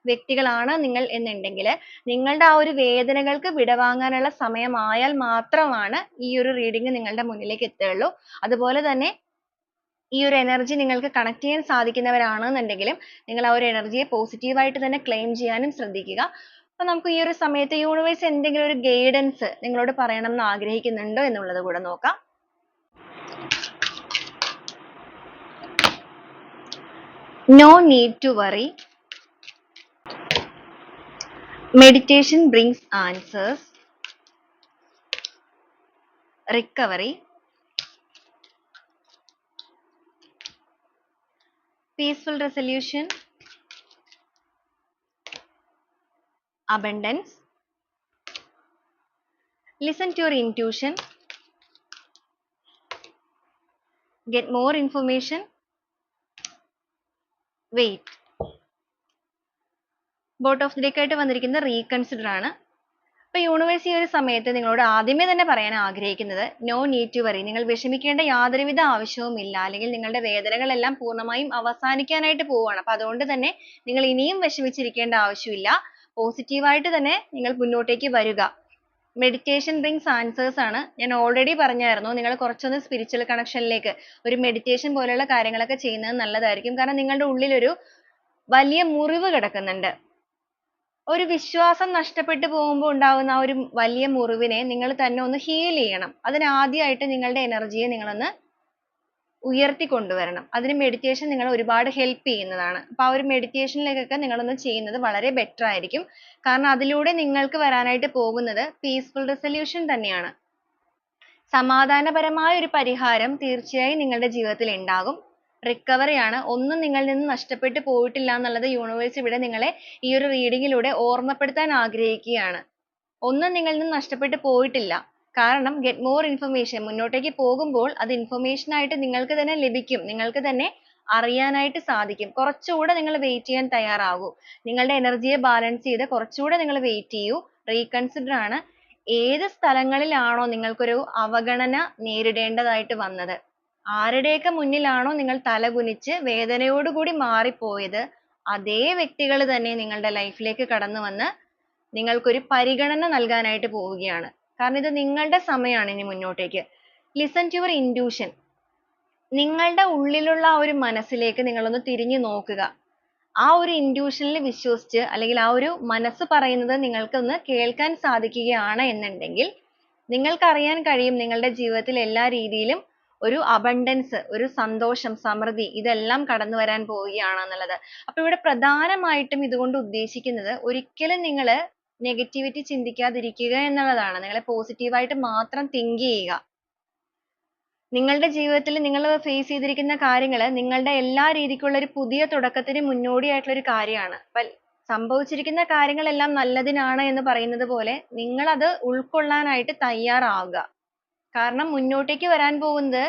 വ്യക്തികളാണ് നിങ്ങൾ എന്നുണ്ടെങ്കിൽ, നിങ്ങളുടെ ആ ഒരു വേദനകൾക്ക് വിടവാങ്ങാനുള്ള സമയമായാൽ മാത്രമാണ് ഈ ഒരു റീഡിംഗ് നിങ്ങളുടെ മുന്നിലേക്ക് എത്തുകയുള്ളൂ. അതുപോലെ തന്നെ ഈ ഒരു എനർജി നിങ്ങൾക്ക് കണക്ട് ചെയ്യാൻ സാധിക്കുന്നവരാണെന്നുണ്ടെങ്കിലും നിങ്ങൾ ആ ഒരു എനർജിയെ പോസിറ്റീവായിട്ട് തന്നെ ക്ലെയിം ചെയ്യാനും ശ്രദ്ധിക്കുക. അപ്പൊ നമുക്ക് ഈ ഒരു സമയത്ത് യൂണിവേഴ്സ് എന്തെങ്കിലും ഒരു ഗൈഡൻസ് നിങ്ങളോട് പറയണം എന്ന് ആഗ്രഹിക്കുന്നുണ്ടോ എന്നുള്ളത് കൂടെ നോക്കാം. No need to worry. Meditation brings answers. Recovery. Peaceful resolution. Abundance. Listen to your intuition. Get more information. Wait. Boat of the deck ആയിട്ട് വന്നിരിക്കുന്നത് റീകൺസിഡർ ആണ്. അപ്പൊ യൂണിവേഴ്സ് ഈ ഒരു സമയത്ത് നിങ്ങളോട് ആദ്യമേ തന്നെ പറയാൻ ആഗ്രഹിക്കുന്നത് നോ നീഡ് ടു വറി. നിങ്ങൾ വിഷമിക്കേണ്ട യാതൊരുവിധ ആവശ്യവുമില്ല, അല്ലെങ്കിൽ നിങ്ങളുടെ വേദനകളെല്ലാം പൂർണ്ണമായും അവസാനിക്കാനായിട്ട് പോവുകയാണ്. അപ്പൊ അതുകൊണ്ട് തന്നെ നിങ്ങൾ ഇനിയും വിഷമിച്ചിരിക്കേണ്ട ആവശ്യമില്ല. പോസിറ്റീവായിട്ട് തന്നെ നിങ്ങൾ മുന്നോട്ടേക്ക് വരിക. മെഡിറ്റേഷൻ ബ്രിങ്സ് ആൻസേഴ്സ് ആണ്. ഞാൻ ഓൾറെഡി പറഞ്ഞായിരുന്നു, നിങ്ങൾ കുറച്ചൊന്ന് സ്പിരിച്വൽ കണക്ഷനിലേക്ക്, ഒരു മെഡിറ്റേഷൻ പോലെയുള്ള കാര്യങ്ങളൊക്കെ ചെയ്യുന്നത് നല്ലതായിരിക്കും. കാരണം നിങ്ങളുടെ ഉള്ളിലൊരു വലിയ മുറിവ് കിടക്കുന്നുണ്ട്. ഒരു വിശ്വാസം നഷ്ടപ്പെട്ടു പോകുമ്പോൾ ഉണ്ടാകുന്ന ആ ഒരു വലിയ മുറിവിനെ നിങ്ങൾ തന്നെ ഒന്ന് ഹീൽ ചെയ്യണം. അതിന് ആദ്യമായിട്ട് നിങ്ങളുടെ എനർജിയെ നിങ്ങളൊന്ന് ഉയർത്തി കൊണ്ടുവരണം. അതിന് മെഡിറ്റേഷൻ നിങ്ങളെ ഒരുപാട് ഹെൽപ്പ് ചെയ്യുന്നതാണ്. അപ്പൊ ആ ഒരു മെഡിറ്റേഷനിലേക്കൊക്കെ നിങ്ങളൊന്ന് ചെയ്യുന്നത് വളരെ ബെറ്റർ ആയിരിക്കും. കാരണം അതിലൂടെ നിങ്ങൾക്ക് വരാനായിട്ട് പോകുന്നത് പീസ്ഫുൾ റെസൊല്യൂഷൻ തന്നെയാണ്. സമാധാനപരമായ ഒരു പരിഹാരം തീർച്ചയായും നിങ്ങളുടെ ജീവിതത്തിൽ ഉണ്ടാകും. റിക്കവറി ആണ്. ഒന്നും നിങ്ങളിൽ നിന്ന് നഷ്ടപ്പെട്ടു പോയിട്ടില്ല എന്നുള്ളത് യൂണിവേഴ്സ് ഇവിടെ നിങ്ങളെ ഈ ഒരു റീഡിങ്ങിലൂടെ ഓർമ്മപ്പെടുത്താൻ ആഗ്രഹിക്കുകയാണ്. ഒന്നും നിങ്ങളിൽ നിന്ന് നഷ്ടപ്പെട്ടു പോയിട്ടില്ല. കാരണം ഗെറ്റ് മോർ ഇൻഫർമേഷൻ, മുന്നോട്ടേക്ക് പോകുമ്പോൾ അത് ഇൻഫർമേഷൻ ആയിട്ട് നിങ്ങൾക്ക് തന്നെ ലഭിക്കും. നിങ്ങൾക്ക് തന്നെ അറിയാനായിട്ട് സാധിക്കും. കുറച്ചുകൂടെ നിങ്ങൾ വെയിറ്റ് ചെയ്യാൻ തയ്യാറാകൂ. നിങ്ങളുടെ എനർജിയെ ബാലൻസ് ചെയ്ത് കുറച്ചുകൂടെ നിങ്ങൾ വെയിറ്റ് ചെയ്യൂ. റീകൺസിഡർ ആണ്. ഏത് സ്ഥലങ്ങളിലാണോ നിങ്ങൾക്കൊരു അവഗണന നേരിടേണ്ടതായിട്ട് വന്നത്, ആരുടെയൊക്കെ മുന്നിലാണോ നിങ്ങൾ തലകുനിച്ച് വേദനയോടുകൂടി മാറിപ്പോയത്, അതേ വ്യക്തികൾ തന്നെ നിങ്ങളുടെ ലൈഫിലേക്ക് കടന്നു വന്ന് നിങ്ങൾക്കൊരു പരിഗണന നൽകാനായിട്ട് പോവുകയാണ്. കാരണം ഇത് നിങ്ങളുടെ സമയമാണ് ഇനി മുന്നോട്ടേക്ക്. Listen to your intuition. നിങ്ങളുടെ ഉള്ളിലുള്ള ആ ഒരു മനസ്സിലേക്ക് നിങ്ങളൊന്ന് തിരിഞ്ഞു നോക്കുക. ആ ഒരു ഇൻറ്റ്യൂഷനിൽ വിശ്വസിച്ച്, അല്ലെങ്കിൽ ആ ഒരു മനസ്സ് പറയുന്നത് നിങ്ങൾക്കൊന്ന് കേൾക്കാൻ സാധിക്കുകയാണ് എന്നുണ്ടെങ്കിൽ നിങ്ങൾക്കറിയാൻ കഴിയും നിങ്ങളുടെ ജീവിതത്തിൽ എല്ലാ രീതിയിലും ഒരു അബണ്ടൻസ്, ഒരു സന്തോഷം, സമൃദ്ധി ഇതെല്ലാം കടന്നു വരാൻ പോവുകയാണെന്നുള്ളത്. അപ്പൊ ഇവിടെ പ്രധാനമായിട്ടും ഇതുകൊണ്ട് ഉദ്ദേശിക്കുന്നത് ഒരിക്കലും നിങ്ങൾ നെഗറ്റിവിറ്റി ചിന്തിക്കാതിരിക്കുക എന്നുള്ളതാണ്. നിങ്ങളെ പോസിറ്റീവായിട്ട് മാത്രം തിങ്ക് ചെയ്യുക. നിങ്ങളുടെ ജീവിതത്തിൽ നിങ്ങൾ ഫേസ് ചെയ്തിരിക്കുന്ന കാര്യങ്ങൾ നിങ്ങളുടെ എല്ലാ രീതിക്കുള്ള ഒരു പുതിയ തുടക്കത്തിന് മുന്നോടിയായിട്ടുള്ള ഒരു കാര്യമാണ്. അപ്പൊ സംഭവിച്ചിരിക്കുന്ന കാര്യങ്ങളെല്ലാം നല്ലതിനാണ് എന്ന് പറയുന്നത് പോലെ നിങ്ങൾ അത് ഉൾക്കൊള്ളാനായിട്ട് തയ്യാറാവുക. കാരണം മുന്നോട്ടേക്ക് വരാൻ പോകുന്നത്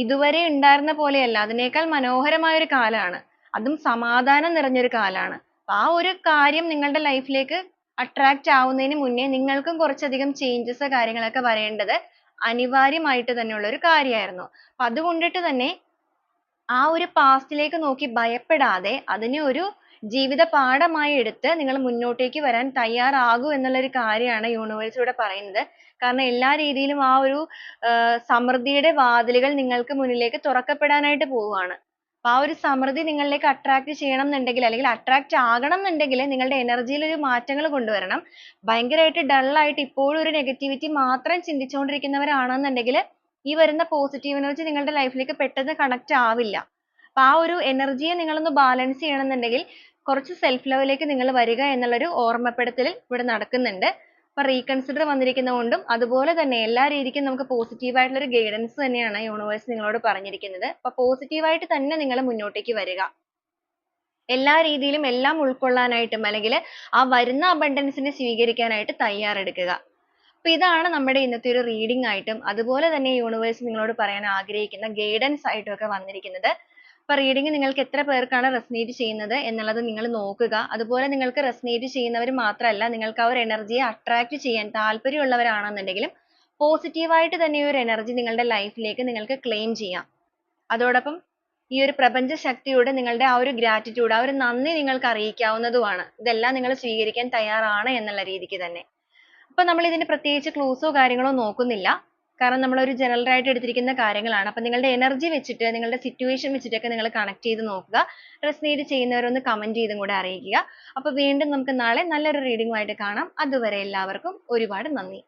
ഇതുവരെ ഉണ്ടായിരുന്ന പോലെയല്ല, അതിനേക്കാൾ മനോഹരമായ ഒരു കാലമാണ്. അതും സമാധാനം നിറഞ്ഞൊരു കാലമാണ്. അപ്പൊ ആ ഒരു കാര്യം നിങ്ങളുടെ ലൈഫിലേക്ക് അട്രാക്റ്റ് ആവുന്നതിന് മുന്നേ നിങ്ങൾക്കും കുറച്ചധികം ചേഞ്ചസ് കാര്യങ്ങളൊക്കെ വരേണ്ടത് അനിവാര്യമായിട്ട് തന്നെയുള്ള ഒരു കാര്യമായിരുന്നു. അപ്പൊ അതുകൊണ്ടിട്ട് തന്നെ ആ ഒരു പാസ്റ്റിലേക്ക് നോക്കി ഭയപ്പെടാതെ അതിനെ ഒരു ജീവിത പാഠമായി എടുത്ത് നിങ്ങൾ മുന്നോട്ടേക്ക് വരാൻ തയ്യാറാകൂ എന്നുള്ള ഒരു കാര്യമാണ് യൂണിവേഴ്സ് ഇവിടെ പറയുന്നത്. കാരണം എല്ലാ രീതിയിലും ആ ഒരു സമൃദ്ധിയുടെ വാതിലുകൾ നിങ്ങൾക്ക് മുന്നിലേക്ക് തുറക്കപ്പെടാനായിട്ട് പോവുകയാണ്. അപ്പൊ ആ ഒരു സമൃദ്ധി നിങ്ങളിലേക്ക് അട്രാക്ട് ചെയ്യണം എന്നുണ്ടെങ്കിൽ, അല്ലെങ്കിൽ അട്രാക്ട് ആകണം എന്നുണ്ടെങ്കിൽ നിങ്ങളുടെ എനർജിയിൽ ഒരു മാറ്റങ്ങൾ കൊണ്ടുവരണം. ഭയങ്കരമായിട്ട് ഡൾ ആയിട്ട് ഇപ്പോഴും ഒരു നെഗറ്റിവിറ്റി മാത്രം ചിന്തിച്ചുകൊണ്ടിരിക്കുന്നവരാണെന്നുണ്ടെങ്കിൽ ഈ വരുന്ന പോസിറ്റീവ് എനർജി നിങ്ങളുടെ ലൈഫിലേക്ക് പെട്ടെന്ന് കണക്ട് ആവില്ല. അപ്പൊ ആ ഒരു എനർജിയെ നിങ്ങളൊന്ന് ബാലൻസ് ചെയ്യണമെന്നുണ്ടെങ്കിൽ കുറച്ച് സെൽഫ് ലവിലേക്ക് നിങ്ങൾ വരിക എന്നുള്ളൊരു ഓർമ്മപ്പെടുത്തൽ ഇവിടെ നടക്കുന്നുണ്ട്. അപ്പൊ റീകൺസിഡർ വന്നിരിക്കുന്നതുകൊണ്ടും അതുപോലെ തന്നെ എല്ലാ രീതിക്കും നമുക്ക് പോസിറ്റീവ് ആയിട്ടുള്ള ഒരു ഗൈഡൻസ് തന്നെയാണ് യൂണിവേഴ്സ് നിങ്ങളോട് പറഞ്ഞിരിക്കുന്നത്. അപ്പൊ പോസിറ്റീവായിട്ട് തന്നെ നിങ്ങൾ മുന്നോട്ടേക്ക് വരിക. എല്ലാ രീതിയിലും എല്ലാം ഉൾക്കൊള്ളാനായിട്ടും അല്ലെങ്കിൽ ആ വരുന്ന അബണ്ടൻസിനെ സ്വീകരിക്കാനായിട്ട് തയ്യാറെടുക്കുക. അപ്പൊ ഇതാണ് നമ്മുടെ ഇന്നത്തെ ഒരു റീഡിംഗ് ആയിട്ടും അതുപോലെ തന്നെ യൂണിവേഴ്സ് നിങ്ങളോട് പറയാൻ ആഗ്രഹിക്കുന്ന ഗൈഡൻസ് ആയിട്ടും ഒക്കെ വന്നിരിക്കുന്നത്. അപ്പൊ റീഡിംഗ് നിങ്ങൾക്ക് എത്ര പേർക്കാണ് റെസനേറ്റ് ചെയ്യുന്നത് എന്നുള്ളത് നിങ്ങൾ നോക്കുക. അതുപോലെ നിങ്ങൾക്ക് റെസനേറ്റ് ചെയ്യുന്നവർ മാത്രമല്ല, നിങ്ങൾക്ക് ആ ഒരു എനർജിയെ അട്രാക്ട് ചെയ്യാൻ താല്പര്യമുള്ളവരാണെന്നുണ്ടെങ്കിലും പോസിറ്റീവായിട്ട് തന്നെ ഈ ഒരു എനർജി നിങ്ങളുടെ ലൈഫിലേക്ക് നിങ്ങൾക്ക് ക്ലെയിം ചെയ്യാം. അതോടൊപ്പം ഈ ഒരു പ്രപഞ്ച ശക്തിയോട് നിങ്ങളുടെ ആ ഒരു ഗ്രാറ്റിറ്റ്യൂഡ്, ആ ഒരു നന്ദി നിങ്ങൾക്ക് അറിയിക്കാവുന്നതുമാണ്. ഇതെല്ലാം നിങ്ങൾ സ്വീകരിക്കാൻ തയ്യാറാണ് എന്നുള്ള രീതിക്ക് തന്നെ. അപ്പൊ നമ്മൾ ഇതിന് പ്രത്യേകിച്ച് ക്ലൂസോ കാര്യങ്ങളോ നോക്കുന്നില്ല. കാരണം നമ്മൾ ഒരു ജനറൽ ആയിട്ട് എടുത്തിരിക്കുന്ന കാര്യങ്ങളാണ്. അപ്പൊ നിങ്ങളുടെ എനർജി വെച്ചിട്ട്, നിങ്ങളുടെ സിറ്റുവേഷൻ വെച്ചിട്ടൊക്കെ നിങ്ങൾ കണക്ട് ചെയ്ത് നോക്കുക. റെസനേറ്റ് ചെയ്യുന്നവരൊന്ന് കമന്റ് ചെയ്തും കൂടെ അറിയിക്കുക. അപ്പൊ വീണ്ടും നമുക്ക് നാളെ നല്ലൊരു റീഡിംഗുമായിട്ട് കാണാം. അതുവരെ എല്ലാവർക്കും ഒരുപാട് നന്ദി.